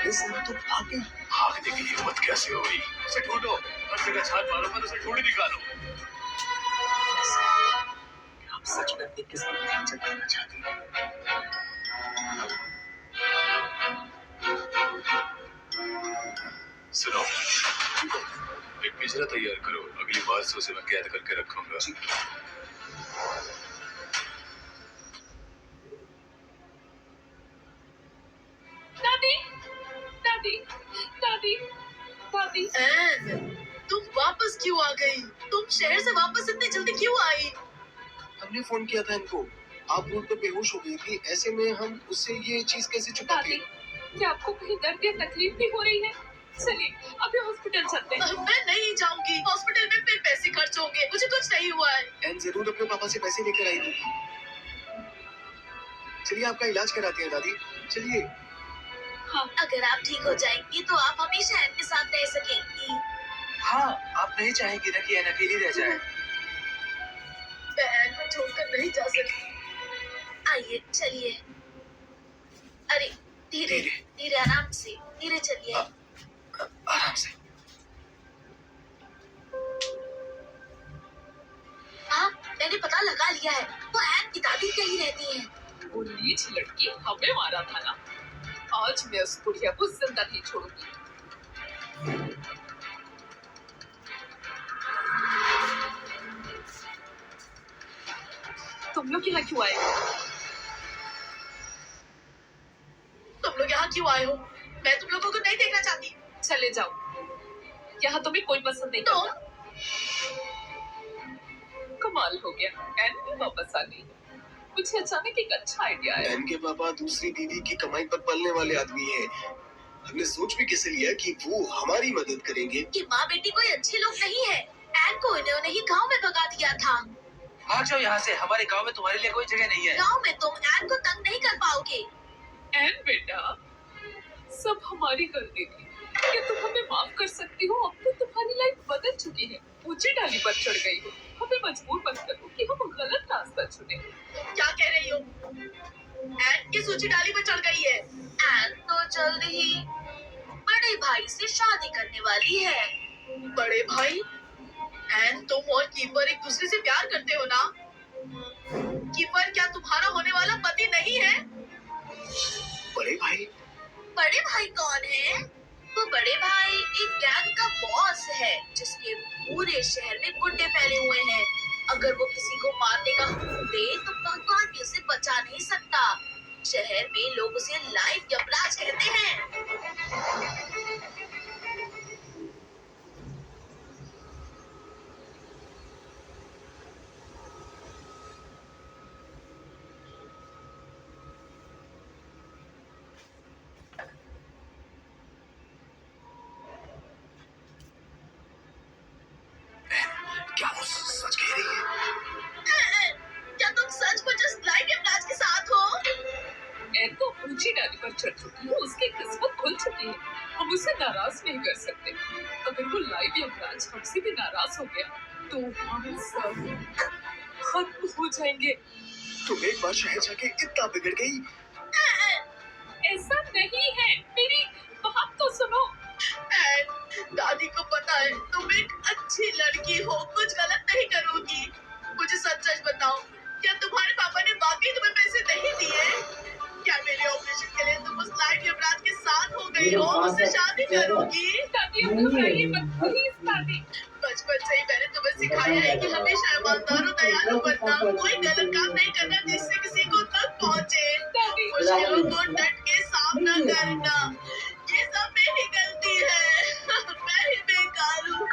इस समय तो भाग गई। भागने की हिम्मत कैसे हुई? उसे ढूंढो, हर जगह छान मारो, पर उसे ढूंढ निकालो। आप सच में अपनी किस्मत नहीं जताना चाहती हैं? सुनो, एक पिंजरा तैयार करो। अगली बार से उसे मैं कैद करके रखूंगा। दादी, दादी, दादी, दादी। एन, तुम वापस क्यों आ गई? तुम शहर से वापस इतनी जल्दी क्यों आई? हमने फोन किया था इनको। आप रोड पे बेहोश हो गई थी, ऐसे में हम उससे ये चीज कैसे छुपाते? दादी, क्या आपको कहीं दर्द या तकलीफ भी हो रही है? चलिए अभी हॉस्पिटल चलते हैं। मैं नहीं जाऊंगी। हॉस्पिटल में फिर पैसे खर्च होंगे। मुझे कुछ नहीं हुआ है। एन जरूर अपने पापा से पैसे लेकर आई थी। चलिए आपका इलाज कराते हैं दादी, चलिए। हाँ अगर आप ठीक हो जाएंगी तो आप हमेशा एन के साथ रह सकेंगी। हाँ, आप नहीं चाहेंगी ना कि एन अकेली रह जाए। मैं एन को छोड़कर नहीं जा सकती। आइए चलिए। अरे धीरे धीरे, आराम से, धीरे चलिए। आराम से। हाँ, मैंने पता लगा लिया है, वो एन की दादी कहीं रहती है। वो नीच लड़की हमें मारा था ना, आज मैं उस बुढ़िया को जिंदा नहीं छोड़ूंगी। तुम लोग यहाँ क्यों आए? तुम लोग यहाँ क्यों आए हो? मैं तुम लोगों को नहीं देखना चाहती। चले जाओ, यहाँ तुम्हें कोई पसंद नहीं तो करता। कमाल हो गया, एन भी वापस आ गई। मुझे अचानक एक अच्छा आइडिया आया। एन के पापा दूसरी बीवी की कमाई पर पलने वाले आदमी हैं। हमने सोच भी कैसे लिया कि वो हमारी मदद करेंगे। कि माँ बेटी कोई अच्छे लोग नहीं है। एन को इन्होंने ही गांव में भगा दिया था। भाग जाओ यहाँ से, हमारे गांव में तुम्हारे लिए कोई जगह नहीं है। गांव में तुम एन को तंग नहीं कर पाओगे। एन बेटा, सब हमारी गलती थी। क्या तुम हमें माफ कर सकती हो? अब तो तुम्हारी लाइफ बदल चुकी है, ऊंची डाली पर चढ़ गई हो। हमें मजबूर मत करो कि हम गलत रास्ता चुने। क्या कह रही हो? एन किस ऊंची डाली पर चढ़ गई है? एन तो जल्द ही बड़े भाई से शादी करने वाली है। बड़े भाई? एन, तुम और कीपर एक दूसरे से प्यार करते हो ना? कीपर क्या तुम्हारा होने वाला पति नहीं है? बड़े भाई? बड़े भाई कौन है? वो बड़े भाई एक गैंग का बॉस है जिसके पूरे शहर में गुंडे फैले हुए हैं। अगर वो किसी को मारने का हुक्म दे तो भगवान भी उसे बचा नहीं सकता। शहर में लोग उसे लाइफ यमराज कहते हैं। क्या वो सच कह रही है? क्या तुम सचमुच उस लाइफ यमराज के साथ हो? एन तो ऊंची डाली पर चढ़ चुकी है, उसकी किस्मत खुल चुकी है। हम उसे नाराज नहीं कर सकते। अगर वो लाइव यमराज हमसे भी नाराज हो गया तो हम सब खत्म हो जाएंगे। तुम एक बार शहर जाके इतना बिगड़ गई। ऐसा नहीं है, मेरी बात तो सुनो। दादी को पता है तुम एक अच्छी लड़की हो, कुछ गलत नहीं करोगी। मुझे सच सच बताओ, क्या तुम्हारे पापा ने वाकई तुम्हें पैसे नहीं दिए? क्या मेरे ऑपरेशन के लिए तुम उस लाइफ यमराज के साथ हो गई हो, उससे शादी करोगी? दादी अब घबराइए मत, प्लीज दादी। बचपन से ही मैंने तुम्हें सिखाया है कि हमेशा ईमानदार और दयालु बनना, कोई गलत काम नहीं करना जिससे किसी को तक पहुंचे, मुश्किलों को डट के सामना करना। ये सब मेरी गलती है। मैं ही बेकार हूँ।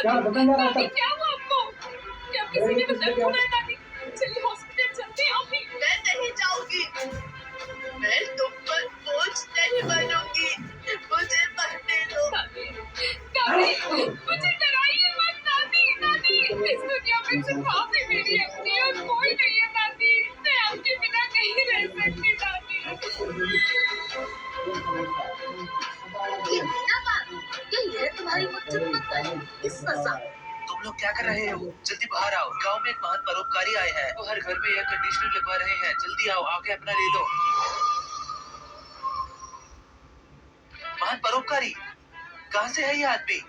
दादी क्या हुआ आपको? क्या किसी ने दर्द छोड़ा है दादी? चलिए हॉस्पिटल चलते हैं अभी। मैं नहीं जाऊंगी। मैं तुम पर बोझ नहीं बनूंगी। मुझे मरने दो। दादी मुझे डराइए मत दादी। दादी इस दुनिया में सिर्फ आप ही मेरी अपनी और कोई नहीं है दादी। मैं आपके बिना नहीं रह सकती दादी। ये बिना बात, यही है तुम्हारी मुझसे इस सजा। तुम लोग क्या कर रहे हो? जल्दी बाहर आओ, गांव में एक महान परोपकारी आए हैं। वो हर घर में एयर कंडीशनर लगवा रहे हैं। जल्दी आओ, आके अपना ले लो। महान परोपकारी, कहाँ से है ये आदमी?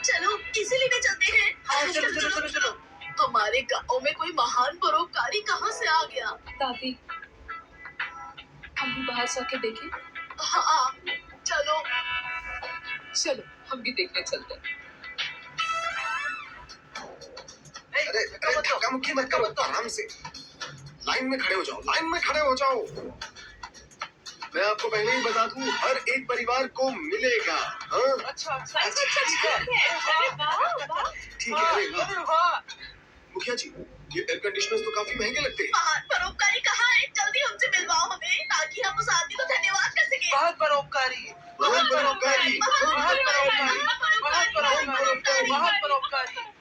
चलो इसीलिए भी चलते हैं। हाँ चलो चलो चलो चलो। हमारे गांव में कोई महान परोपकारी कहाँ से आ गया? दादी हम भी बाहर जाके देखें। हाँ चलो। चलो हम भी देखने चलते हैं। अरे धक्का मुक्की मत करो, आराम से लाइन में खड़े हो जाओ, लाइन में खड़े हो जाओ। मैं आपको पहले ही बता दूं, हर एक परिवार को मिलेगा। हाँ अच्छा ठीक है। अरे वाह वाह। ठीक है। अरे वाह। मुखिया जी, ये एयर कंडीशनर्स तो काफी महंगे लगते हैं। महान परोपकारी कहाँ है? जल्दी उनसे मिलवाओ हमें ताकि हम उस आदमी को धन्यवाद कर सकें। महान परोपकारी, महान परोपकारी, महान परोपकारी, महान परोपकारी, महान परोपकारी।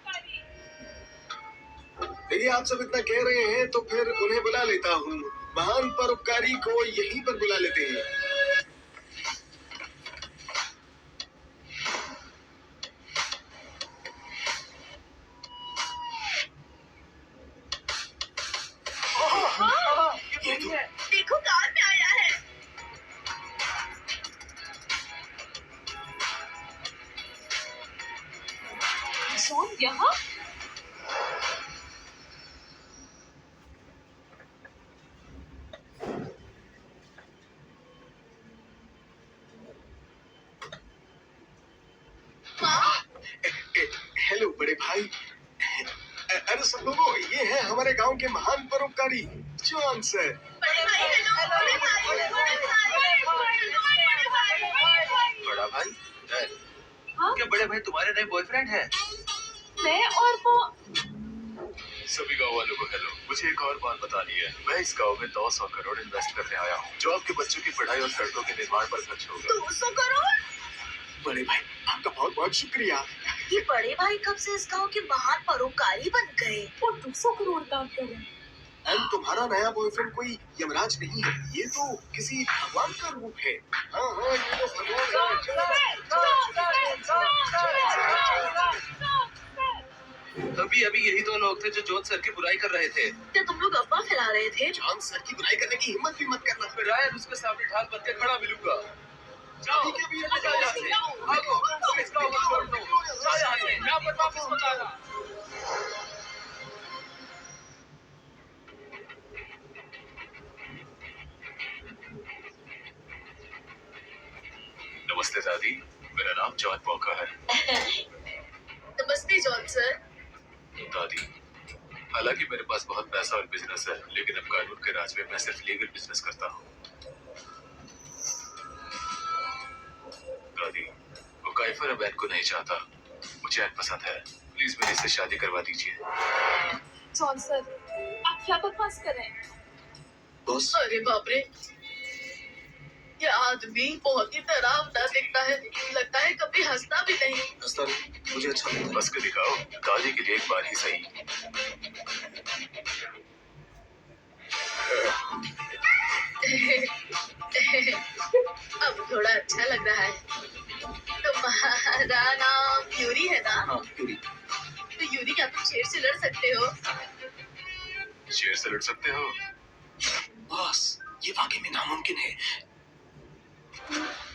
देखिए आप सब इतना कह रहे हैं तो फिर उन्हें बुला लेता हूँ। महान परोपकारी को यहीं पर बुला लेते हैं। ये तो देखो कार में आया है। जॉन यहाँ? हेलो बड़े भाई। अरे सब लोगों, ये है हमारे गांव के महान परोपकारी जॉन सर। बड़े भाई हेलो। बड़े भाई, बड़े भाई। बड़ा भाई हाँ? क्या बड़े भाई तुम्हारे नए बॉयफ्रेंड है? मैं और वो सभी गांव वालों को हेलो। मुझे एक और बात बतानी है। मैं इस गांव में 200 करोड़ इन्वेस्ट करने आया हूँ, जो आपके बच्चों की पढ़ाई और सड़कों के निर्माण पर खर्च होगा। 200 करोड़? बड़े भाई आपका बहुत बहुत शुक्रिया। ये बड़े भाई कब से इस गांव के महान परोपकारी बन गए? वो 200 करोड़ दान कर रहे हैं। एंड तुम्हारा नया बॉयफ्रेंड कोई यमराज नहीं है, ये तो किसी भगवान का रूप है। हाँ हाँ, ये तो भगवान है। अभी अभी यही दो लोग थे जो जॉन सर की बुराई कर रहे थे। क्या तुम लोग अफवाह फैला रहे थे? जॉन सर की बुराई करने की हिम्मत भी मत करना। मैं रायन उसके सामने ढाल बन के खड़ा मिलूंगा। जाओ, चले जाओ यहाँ से। भागो, तुम इस गाँव को छोड़ दो। जाओ यहाँ से, यहाँ पर वापस मत आना। नमस्ते दादी, मेरा नाम जॉन वॉकर है। नमस्ते जॉन सर। दादी, हालांकि मेरे पास बहुत पैसा और बिजनेस है, लेकिन अब कानून के राज में मैं सिर्फ लीगल बिजनेस करता हूँ। दादी, वो काइफर अब एन को नहीं चाहता। मुझे एन पसंद है। प्लीज मेरी से शादी करवा दीजिए। जॉन सर, आप क्या बकवास कर रहे हैं? बॉस, अरे बाप रे, ये आदमी बहुत ही डरावना दिखता है। लगता है कभी हंसता भी नहीं। हंसता नहीं, मुझे अच्छा लगता है। बस के दिखाओ, दादी के लिए एक बार ही सही। अब थोड़ा अच्छा लग रहा है। तुम्हारा नाम यूरी है ना? हाँ, यूरी। तो यूरी, क्या तुम शेर से लड़ सकते हो? शेर से लड़ सकते हो? बॉस, ये वाकई में नामुमकिन है।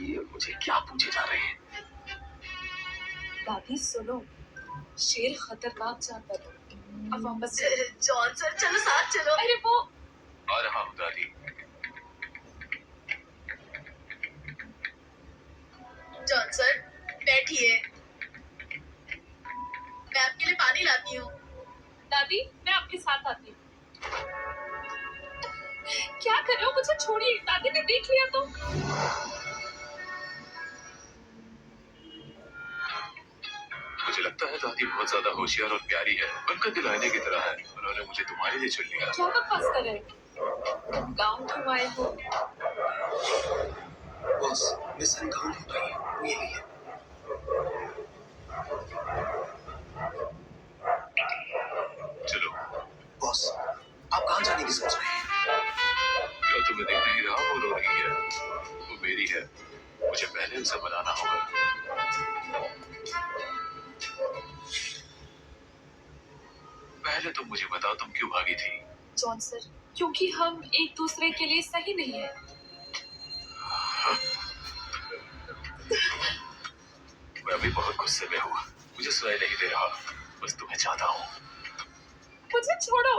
ये मुझे क्या पूछे जा रहे हैं? दादी सुनो, शेर खतरनाक जानवर है। अब वापस चलो। जॉन सर चलो साथ चलो। अरे वो आ रहा हूँ दादी। जॉन सर बैठिए, मैं आपके लिए पानी लाती हूँ। दादी, मैं आपके साथ आती हूँ। क्या कर रहे हो? मुझे छोड़िए। दादी ने देख लिया तो। मुझे लगता है दादी बहुत ज्यादा होशियार और प्यारी है। उनका दिल आईने की तरह है। उन्होंने मुझे तुम्हारे लिए चुन लिया। क्या बकवास कर रहे हैं? तुम गाँव क्यों आए हो? बॉस, मिशन गाउन हो रही है, वो यही है। चलो। बॉस, आप कहाँ जाने की सोच रहे हैं? क्या तुम्हें देख नहीं रहा वो रो रही है? वो मेरी है। मुझे पहले उसे मनाना होगा। पहले तुम मुझे बताओ, तुम क्यों भागी थी? जॉन सर, क्योंकि हम एक दूसरे के लिए सही नहीं है। मैं अभी बहुत गुस्से में हूँ। मुझे सुनाई नहीं दे रहा। बस तुम्हें चाहता हूँ। मुझे छोड़ो।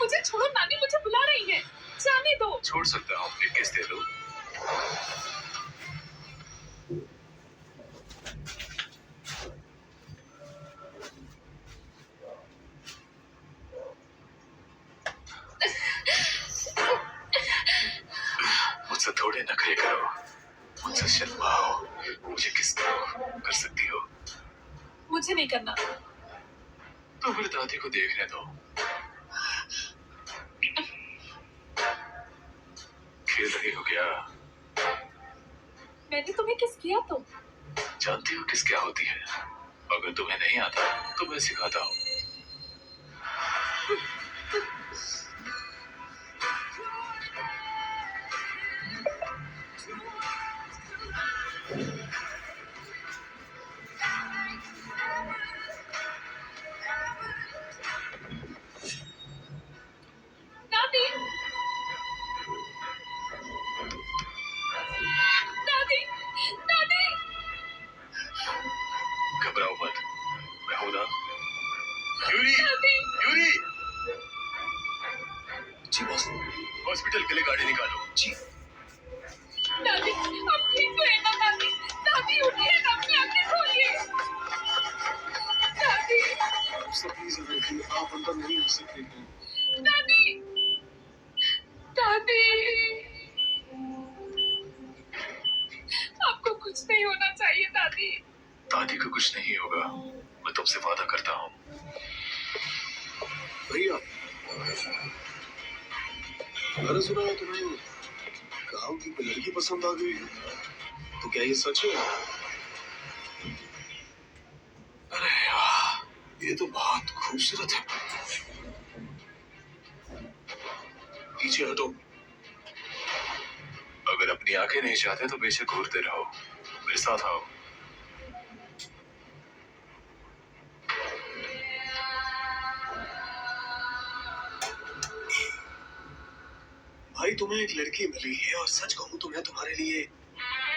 मुझे छोड़ो, नानी मुझे बुला रही है। जाने दो। छोड़ सकता हूँ, एक किस दे दो। मुझसे थोड़े नखरे करो, मुझसे शर्माओ। मुझे किस करो, कर सकती हो। मुझे नहीं करना। तो फिर दादी को देखने दो। खेल रही हो क्या? मैंने तुम्हें किस किया तो? जानती हो किस क्या होती है? अगर तुम्हें नहीं आता तो मैं सिखाता हूँ। दादी, दादी, दादी। घबराओ मत, मैं हूं ना। Yuri, Yuri. जी बॉस, हॉस्पिटल के लिए गाड़ी निकालो। जी। दादी, अब ठीक तो है ना दादी? दादी उठिए ना, अपनी आंखें खोलिए। दादी, प्लीज आप अंदर नहीं आ सकते हैं। दादी, दादी। आपको कुछ नहीं होना चाहिए दादी। दादी को कुछ नहीं होगा, मैं तुमसे वादा करता हूँ। भैया, मैंने सुना है तुम्हें गाँव की कोई लड़की पसंद आ गई है, तो क्या ये सच है? अरे यार, ये तो बहुत खूबसूरत है। पीछे हटो। अगर अपनी आंखें नहीं चाहते तो बेशक घूरते रहो, मेरे साथ आओ। भाई तुम्हें एक लड़की मिली है और सच कहूं तो मैं तुम्हारे लिए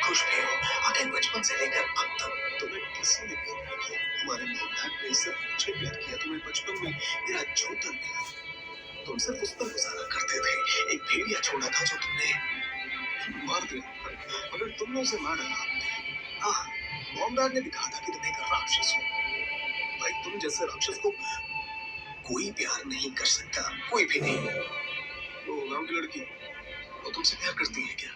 खुश भी हूँ। आखिर बचपन से लेकर अब तक तुम्हें किसी ने प्यार नहीं किया। हमारे माँ बाप ने सिर्फ मुझे प्यार किया। तुम्हें बचपन में मेरा जूता मिला, तुम सिर्फ उस पर गुजारा करते थे। एक भेड़िया छोड़ा था जो तुमने मार दिया, मगर तुमने उसे मार डाला। हाँ, मॉम डैड ने भी कहा था कि तुम एक राक्षस हो। भाई तुम जैसे राक्षस को कोई प्यार नहीं कर सकता, कोई भी नहीं। वो गाँव की लड़की, वो तुमसे प्यार करती है क्या?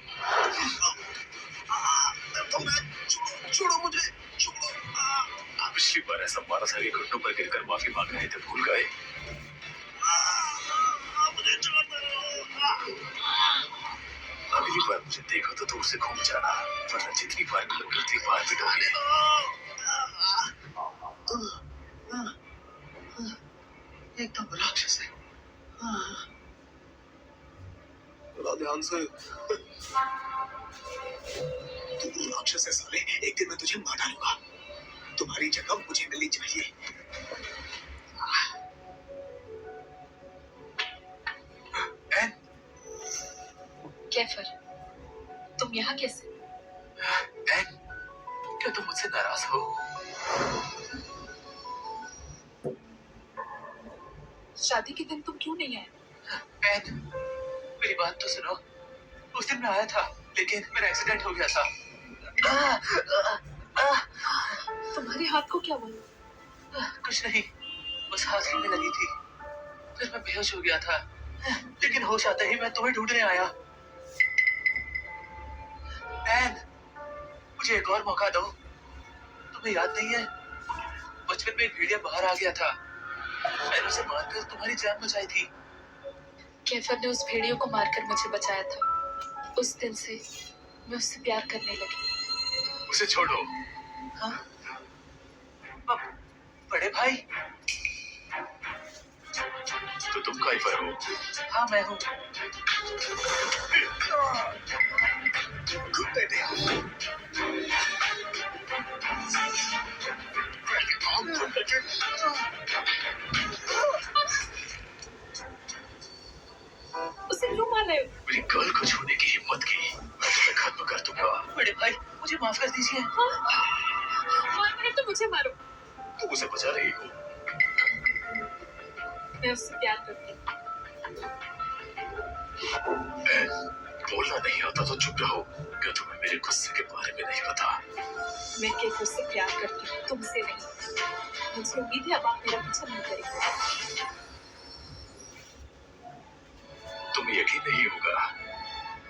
छोड़ो मुझे, छोड़ो। पिछली बार ऐसा मारा था कि घुटनों पर गिरकर माफी मांग रहे थे, भूल गए? मुझे छोड़ दो। अगली बार मुझे देखो तो दूर से घूम जाना, वरना जितनी बार मिलोगे उतनी बार पिटोगे। एकदम राक्षस है। बड़ा ध्यान से। तू राक्षस है साले, एक दिन मैं तुझे मार डालूंगा। तुम्हारी जगह मुझे मिलनी चाहिए। कैफर, तुम यहाँ कैसे? एन, क्या तुम मुझसे नाराज हो? शादी के दिन तुम क्यों नहीं आए? एन, मेरी बात तो सुनो। उस दिन मैं आया था, लेकिन मेरा एक्सीडेंट हो गया था। तुम्हारे हाथ को क्या हुआ? कुछ नहीं, बस हाथ हिलने लगी थी। फिर मैं बेहोश हो गया था, लेकिन होश आते ही मैं तुम्हें ढूंढने आया। एन, मुझे एक और मौका दो। तुम्हें याद नहीं है, बचपन में एक भेड़िया बाहर आ गया था, मैंने उसे मारकर तुम्हारी जान बचाई थी। कैफर ने उस भेड़ियों को मारकर मुझे बचाया था। उस दिन से मैं उससे प्यार करने लगी। उसे छोड़ो। हाँ? बड़े भाई, तो तुम काइफर हो? हाँ मैं हूँ। उसे क्यों मार रहे हो? मेरी गर्ल को छूने की हिम्मत की, मैं तुम्हें खत्म कर दूंगा। बड़े भाई, मुझे माफ कर दीजिए। मारो तो मुझे मारो। तुम उसे बचा रही हो। मैं उससे प्यार करती हूँ। बोलना नहीं आता तो चुप रहो। क्या तुम्हें मेरे गुस्से के बारे में नहीं पता? मैं कैफर से प्यार करती हूँ, तुमसे नहीं। मुझे उम्मीद है अब आप मेरा पीछा नहीं करेंगे। तुम्हें यकीन नहीं होगा,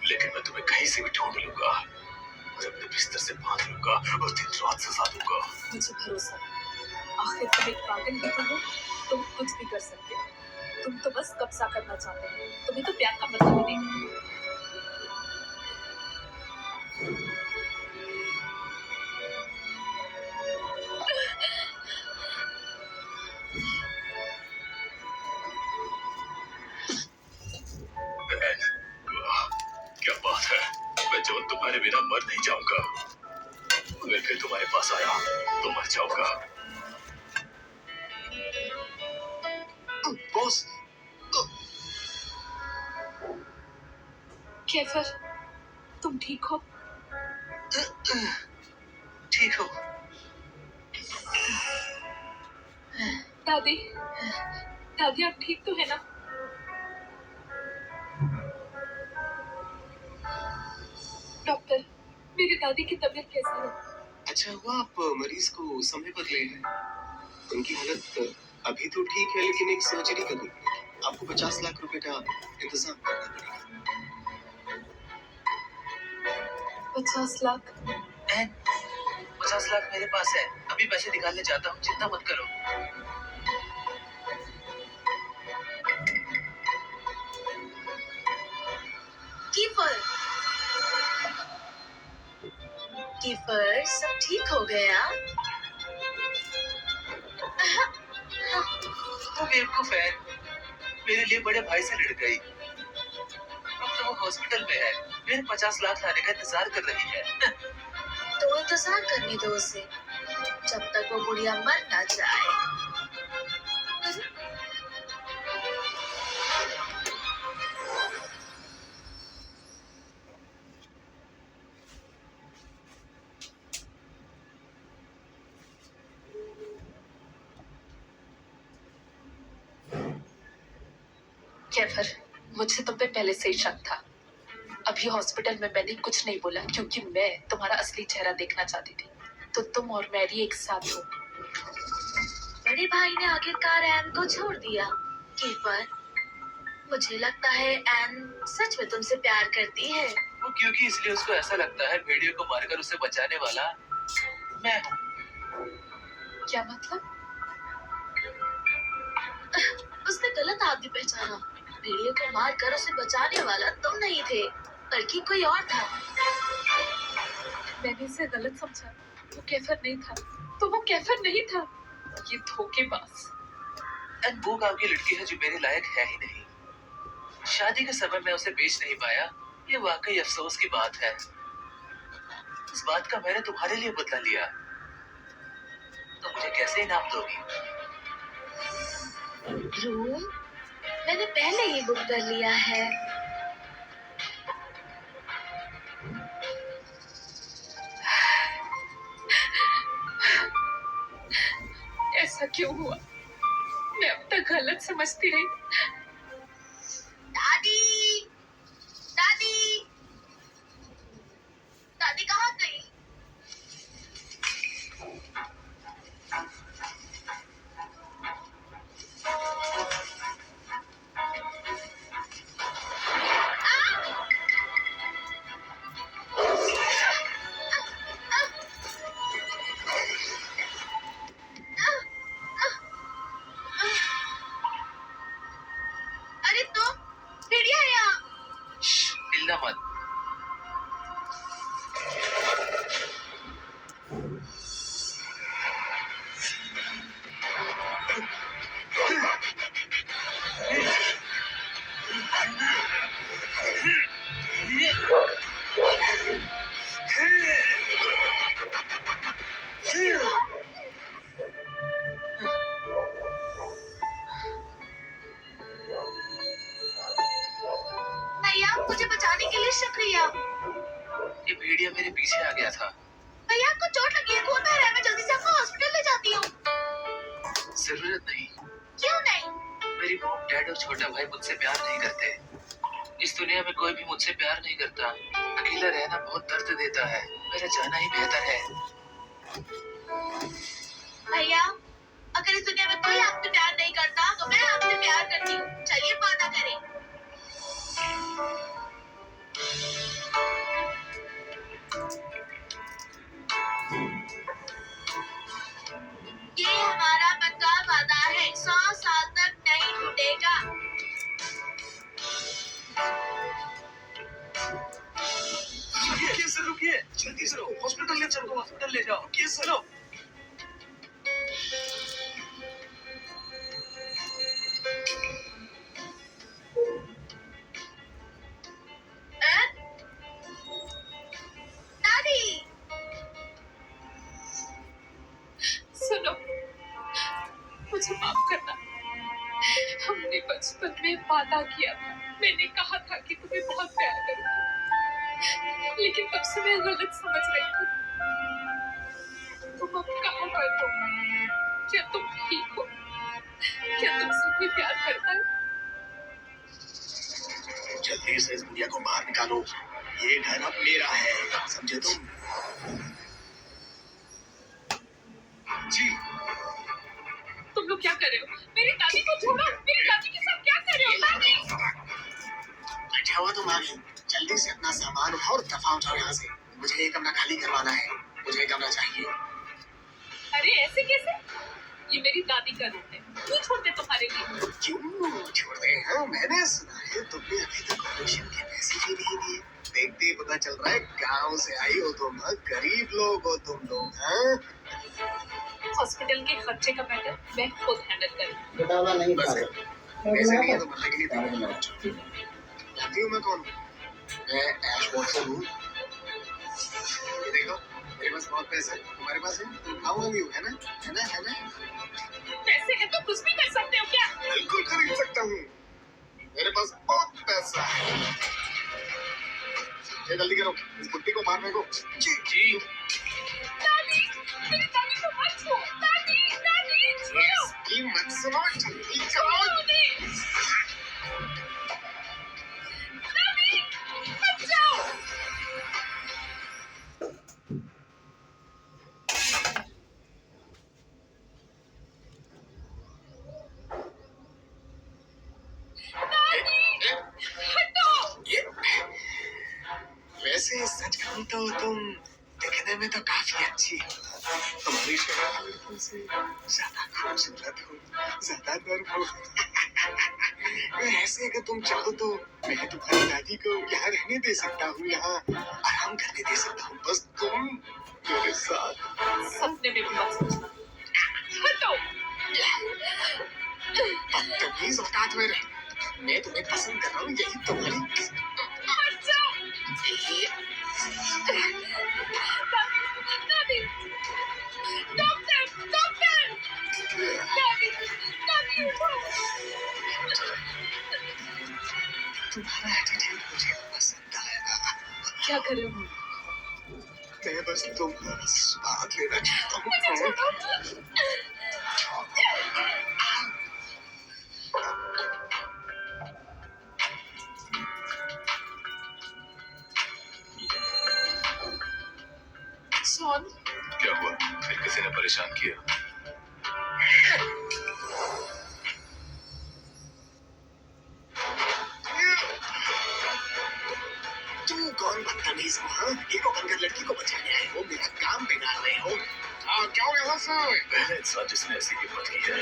लेकिन मैं तुम्हें कहीं से भी ढूंढ लूंगा और अपने बिस्तर से बांध लूंगा और दिन रात सजा दूंगा। मुझे भरोसा है। आखिर तुम एक पागल भी तो हो, तुम कुछ भी कर सकते हो। तुम तो बस कब्जा करना चाहते हो। तुम्हें तो प्यार का मतलब ही नहीं। तुम्हारे बिना मर नहीं जाऊंगा। अगर फिर तुम्हारे पास आया तो मर जाऊंगा। बॉस, कैफर, तुम ठीक हो? ठीक हो? दादी, दादी आप ठीक तो है ना? डॉक्टर, मेरी दादी की तबीयत कैसी है? अच्छा हुआ आप मरीज को समय पर ले आए। उनकी हालत अभी तो ठीक है, लेकिन एक सर्जरी करनी पड़ेगी। आपको 50 लाख रुपए का इंतजाम करना पड़ेगा। 50 लाख? 50 लाख मेरे पास है, अभी पैसे निकालने जाता हूँ, चिंता मत करो। कीपर, कीपर, सब ठीक हो गया? वो बेवकूफ है, मेरे लिए बड़े भाई से लड़ गई। अब तो वो हॉस्पिटल में है, मेरे 50 लाख लाने का इंतजार कर रही है। तो इंतजार करने दो उसे, जब तक वो बुढ़िया मर ना जाए। कैफर, मुझे तुम पे पहले से ही शक था। अभी हॉस्पिटल में मैंने कुछ नहीं बोला क्योंकि मैं तुम्हारा असली चेहरा देखना चाहती थी। तो तुम और मैरी एक साथ हो। बड़े भाई ने आखिरकार एन को छोड़ दिया। कीपर, मुझे लगता है एन सच में तुमसे प्यार करती है। वो क्योंकि इसलिए उसको ऐसा लगता है भेड़ियों को मारकर उसे बचाने वाला मैं हूँ। क्या मतलब? उसने गलत आदमी पहचाना। भेड़ियों को मारकर उसे बचाने वाला तुम नहीं थे, बल्कि कोई और था। मैंने इसे गलत समझा। वो कैफर नहीं था। तो वो कैफर नहीं था। ये धोखेबाज। एन वो गांव की लड़की है जो मेरे लायक है ही नहीं। शादी के समय मैं उसे बेच नहीं पाया, ये वाकई अफसोस की बात है। इस बात का मैंने तुम्हारे लिए बदला लिया, तो मुझे कैसे इनाम दोगी? रूम मैंने पहले ही बुक कर लिया है। ऐसा क्यों हुआ? मैं अब तक गलत समझती रही। दादी, दादी, दादी कहाँ गई? अरे तुम, भेड़िया है यहाँ। हिलना मत। भैया, मुझे बचाने के लिए शुक्रिया। ये भेड़िया मेरे पीछे आ गया था। भैया, आपको चोट लगी है, खून बह रहा है। मैं जल्दी से आपको हॉस्पिटल ले जाती हूँ। जरूरत नहीं। क्यों नहीं? मेरी मॉम, डैड और छोटा भाई मुझसे प्यार नहीं करते। इस दुनिया में कोई भी मुझसे प्यार नहीं करता। अकेला रहना बहुत दर्द देता है। मेरा जाना ही बेहतर है। भैया, अगर इस दुनिया में कोई आपसे प्यार नहीं करता तो मैं आपसे प्यार करती हूँ। चलिए वादा करें। ये हमारा पक्का वादा है, 100 साल तक नहीं टूटेगा। रुकिए, जल्दी से हॉस्पिटल ले चलो, हॉस्पिटल ले जाओ। रुकिए, सुनो। तुम्हें वादा किया था, मैंने कहा था कि तुम्हें बहुत प्यार करूंगी, लेकिन तब से मैं गलत समझ रही थी। तुम अब कहाँ पर हो? क्या तुम ठीक हो? क्या तुमसे कोई प्यार करता है? जल्दी से इस बुढ़िया को बाहर निकालो। ये घर अब मेरा है, समझे तुम? जी। तुम लोग क्या कर रहे हो? मेरी दादी को छोड़ो! मेरी दादी के साथ क्या कर रहे हो? दादी! बैठा हुआ तुम आ गई। जल्दी से अपना सामान उठाओ और दफा उठाओ यहाँ से। मुझे ये कमरा खाली करवाना है। मुझे ये कमरा चाहिए। अरे ऐसे कैसे? ये मेरी दादी का रूम है, क्यों छोड़ दे तुम्हारे लिए? क्यों छोड़ रहे हैं? मैंने सुना है तुमने अभी तक ऑपरेशन के पैसे भी नहीं दिए। देखते ही पता चल रहा है गाँव से आई हो तुम। गरीब लोग हो तुम लोग। हाँ? हॉस्पिटल के खर्चे का मैटर मैं खुद हैंडल करूंगी। बेटा वाला नहीं बस खा है। पैसे नहीं है तो मरने के लिए तैयार हो। जानती हूँ मैं कौन हूँ? मैं ऐश वॉटसन हूँ। ये देखो, मेरे पास बहुत पैसा है। तुम्हारे पास है? तुम खाओगे है ना? है ना? है ना? पैसे हैं तो कुछ भी कर सकते हो क्या? बिल्कुल खरीद सकता हूँ। मेरे पास बहुत पैसा है। ये जल्दी करो, इस बुट्टी को बाहर फेंको। जी जी। दादी! मेरी दादी को मत छू! दादी! दादी! छोड़ो! इसकी मत सुनो, जल्दी करो। दादी! दादी! मत जाओ! दादी! हटो! ये वैसे सच कहूँ तो तुम दिखने में तो काफी अच्छी हो। तुम्हारी शक्ल लड़कों से ज्यादा खूबसूरत हो, ज्यादा नर्म हो। ऐसे अगर तुम चाहो तो मैं तुम्हारी दादी को यहाँ रहने दे सकता हूँ, यहाँ आराम करने दे सकता हूँ। बस तुम मेरे साथ। सपने में भी मत सोचना। हटो! बदतमीज औकात में रह। मैं तुम्हें पसंद कर रहा हूँ, यही तुम्हारी। हट जाओ! दादी! डॉक्टर! डॉक्टर! दादी! दादी उठो! तुम्हारा एटीट्यूड मुझे पसंद आया। क्या कर रहे हो? मैं बस तुम्हारा स्वाद लेना चाहता मुझे हूँ। छोड़ो! सोन, क्या हुआ? फिर किसी ने परेशान किया? तुम कौन बदतमीज हो? हाँ? एक बनकर लड़की को बचाने आए हो, मेरा काम बिगाड़ रहे हो। जाओ यहाँ से। पहले इंसान जिसने ऐसी हिम्मत की है।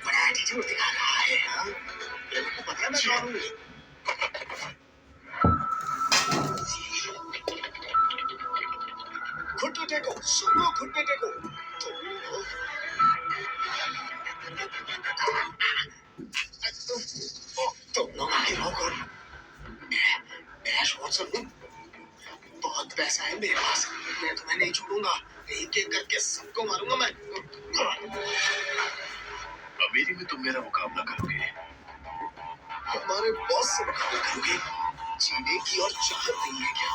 बड़ा एटीट्यूड दिखा रहा है। हाँ? मेरे को पता है मैं कौन हूँ। घुटने टेको, सुनो घुटने टेको। तुम लोग आखिर हो कौन? मैं ऐश वॉटसन हूँ। बहुत पैसा है मेरे पास। मैं तुम्हें नहीं छोड़ूंगा। एक एक करके सबको मारूंगा मैं। अमीरी में तुम मेरा मुकाबला करोगे? हमारे बॉस से मुकाबला करोगे? जीने की और चाहत नहीं है क्या?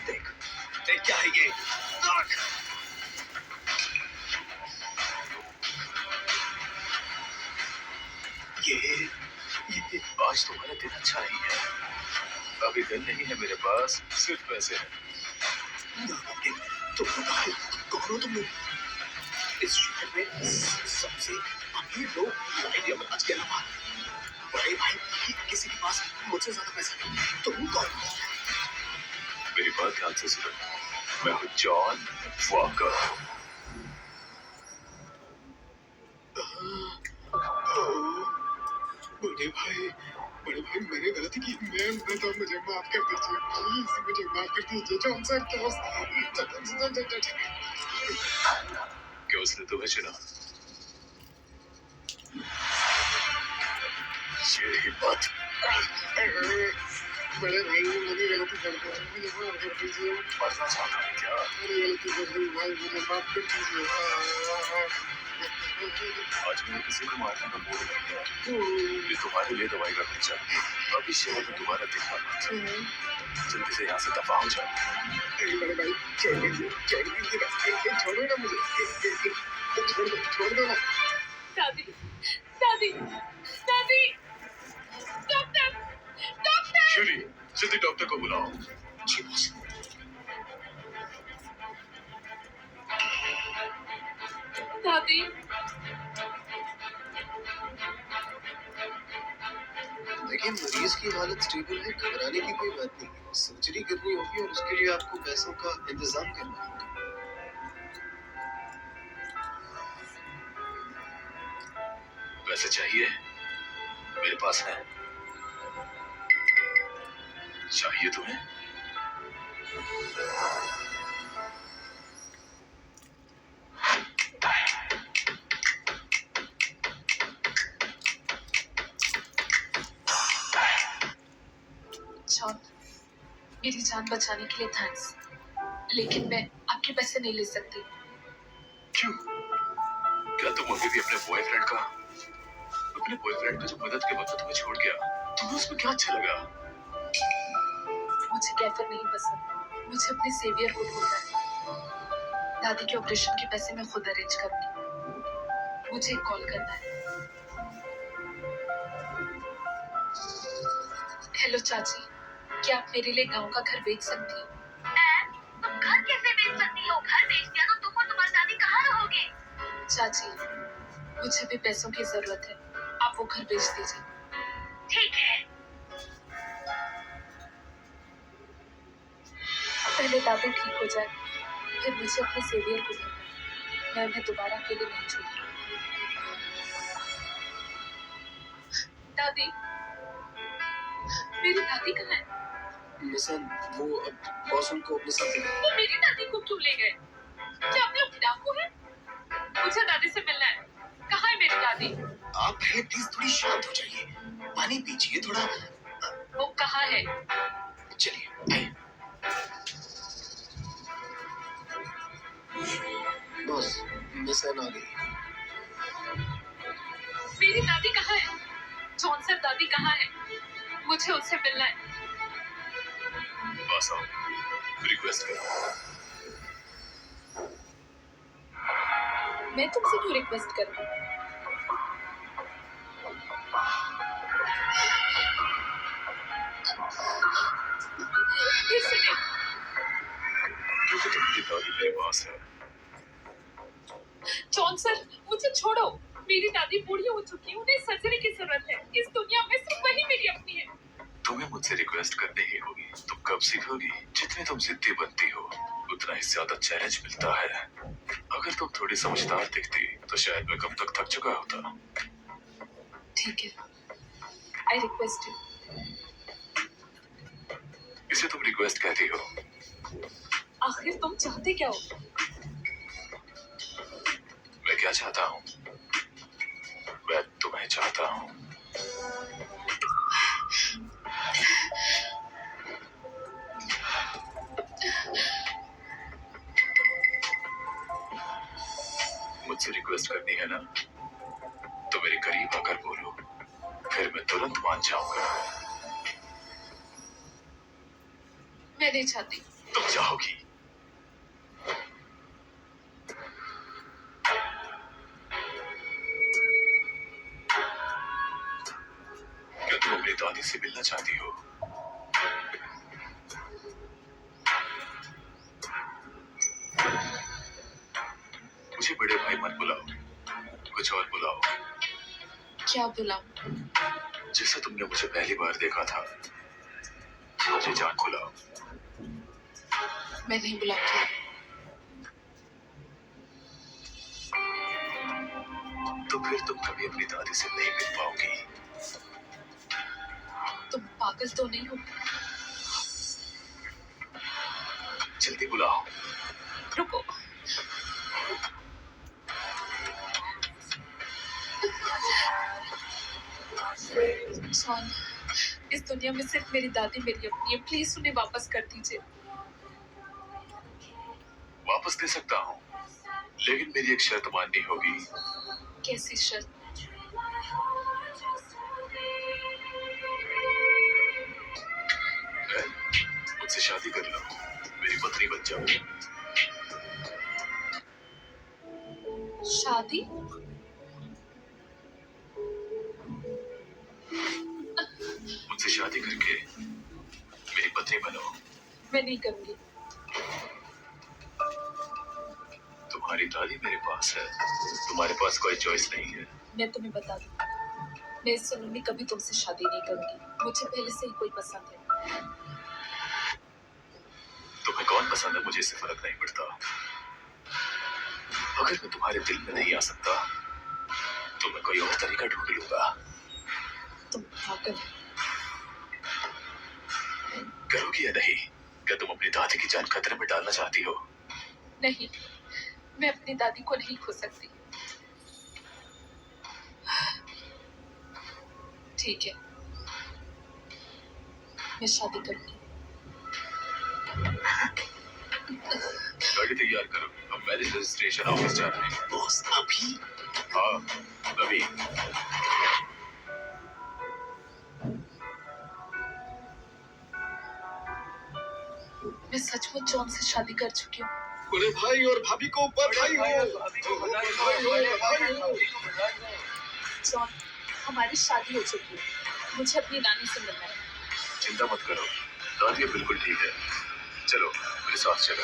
देख, देख क्या है ये? ये आज तुम्हारा दिन अच्छा नहीं है। अभी दिन नहीं है मेरे पास, सिर्फ पैसे हैं। तुम कौन हो तुम लोग? इस शहर में सबसे अमीर लोग इंडिया में आज के अलावा बड़े भाई किसी के पास मुझसे ज्यादा पैसा नहीं। तुम कौन हो? मेरी बात ध्यान से सुनो। मैं हूँ जॉन वॉकर। बड़े भाई मैंने गलती की। मैं तो मुझे माफ कर दीजिए, प्लीज मुझे माफ कर दीजिए। जॉन सर क्या उसने तुम्हें चुना? ये बात बड़े भाई मेरी गलती कर दो, मुझे माफ कर दीजिए। मरना चाहता है क्या? मेरी गलती कर दी भाई, मुझे माफ कर दीजिए। आज मैंने किसी को मारने का मूड नहीं है। ये तुम्हारे लिए दवाई का खर्चा। अभी शहर में दोबारा दिखना मत। जल्दी से यहाँ से दफा हो जाओ। बड़े भाई छोड़ दीजिए, छोड़ दीजिए ना, छोड़ो ना मुझे, छोड़ दो ना। दादी दादी दादी डॉक्टर डॉक्टर शूरी, जल्दी डॉक्टर को बुलाओ। जी बॉस। दादी देखिए मरीज की हालत स्टेबल है, घबराने की कोई बात नहीं। सर्जरी करनी होगी और उसके लिए आपको पैसों का इंतजाम करना होगा। पैसे चाहिए? मेरे पास है। चाहिए तुम्हें? जॉन, मेरी जान बचाने के लिए थैंक्स, लेकिन मैं आपके पैसे नहीं ले सकती। क्यों? क्या तुम अभी भी अपने बॉयफ्रेंड का जो मदद के वक्त तुम्हें छोड़ गया, तुम्हें उसमें क्या अच्छा लगा? मुझे कैफर नहीं पसंद, मुझे अपने सेवियर को ढूंढना है। दादी के ऑपरेशन के पैसे मैं खुद अरेंज करूंगी। मुझे एक कॉल करना है। हेलो चाची, क्या आप मेरे लिए गांव का घर बेच सकती हैं? तुम घर कैसे बेच सकती हो? घर बेच दिया तो तुम और तुम्हारी दादी कहाँ रहोगे? चाची, मुझे भी पैसों की जरूरत है, आप वो घर बेच दीजिए। ठीक है। पहले दादी ठीक हो जाए, फिर मुझे अपने सेवियर को ढूंढना है। मैं उन्हें दोबारा अकेले नहीं छोड़ूंगी। दादी, मेरी दादी कहाँ है? मिशन वो अब बॉस उनको अपने साथ ले गए। वो मेरी दादी को क्यों ले गए? क्या आप लोग डाकू हैं? मुझे दादी से मिलना है। कहाँ है मेरी दादी? आप पहले प्लीज थोड़ी शांत हो जाइए, पानी पीजिए थोड़ा। वो कहाँ है? चलिए आइए। बॉस मिशन आ गई। मेरी दादी कहाँ है? जॉन सर, दादी कहाँ है? मुझे उससे मिलना है। पास आओ, रिक्वेस्ट करो। मैं तुमसे क्यों रिक्वेस्ट करूं? फिर से नहीं। क्योंकि तुम्हारी दादी मेरे पास है। जॉन सर, मुझे छोड़ो। मेरी दादी बूढ़ी हो चुकी है, उन्हें सर्जरी की जरूरत है। इस दुनिया में सिर्फ वही मेरी अपनी है। तुम्हें मुझसे रिक्वेस्ट करनी ही होगी। तुम कब सीखोगी? जितने तुम जिद्दी बनती हो, उतना ही ज्यादा चैलेंज मिलता है। अगर तुम थोड़ी समझदार दिखती, तो शायद मैं कब तक थक चुका होता। ठीक है, आई रिक्वेस्ट यू। इसे तुम रिक्वेस्ट कहती हो? आखिर तुम चाहते क्या हो? मैं क्या चाहता हूँ? मैं तुम्हें चाहता हूँ। मुझसे रिक्वेस्ट करनी है ना, तो मेरे करीब आकर बोलो, फिर मैं तुरंत मान जाऊंगा। मैं नहीं चाहती। तुम चाहोगी? क्या तुम अपनी दादी से मिलना चाहती हो? मुझे बड़े भाई मत बुलाओ, कुछ और बुलाओ। क्या बुलाऊं? जैसे तुमने मुझे पहली बार देखा था, मुझे जान बुलाओ। मैं नहीं बुलाती। तो फिर तुम कभी अपनी दादी से नहीं मिल पाओगी। तुम पागल तो नहीं हो? जल्दी बुलाओ। रुको। जॉन, इस दुनिया में सिर्फ मेरी दादी मेरी अपनी है। प्लीज उन्हें वापस कर दीजिए। वापस दे सकता हूँ, लेकिन मेरी एक शर्त माननी होगी। कैसी शर्त? मुझसे शादी कर लो, मेरी पत्नी बन जाओ। शादी? मुझसे शादी करके मेरी पत्नी बनो। मैं नहीं करूंगी। तुम्हारी दादी मेरे पास है, तुम्हारे पास कोई चॉइस नहीं है। मैं तुम्हें बता दूं, मैं सुनूंगी कभी तुमसे शादी नहीं करूंगी। मुझे पहले से ही कोई पसंद है। तुम्हें कौन पसंद है मुझे इससे फर्क नहीं पड़ता। अगर मैं तुम्हारे दिल में नहीं आ सकता तो मैं कोई और तरीका ढूंढ लूंगा। तुम पागल हो। करोगी या नहीं? क्या तुम अपनी दादी की जान खतरे में डालना चाहती हो? नहीं, मैं अपनी दादी को नहीं खो सकती। ठीक है, मैं शादी करूंगी। गाड़ी तैयार करो, हम मैरिज रजिस्ट्रेशन ऑफिस जा रहे हैं। बॉस अभी? हाँ अभी। मैं सचमुच जॉन से शादी कर चुकी हूँ। बड़े भाई और भाभी को बधाई हो। जॉन, हमारी शादी हो चुकी है। मुझे अपनी नानी से मिलना है। चिंता मत करो, दादी बिल्कुल ठीक है। चलो मेरे साथ चलो।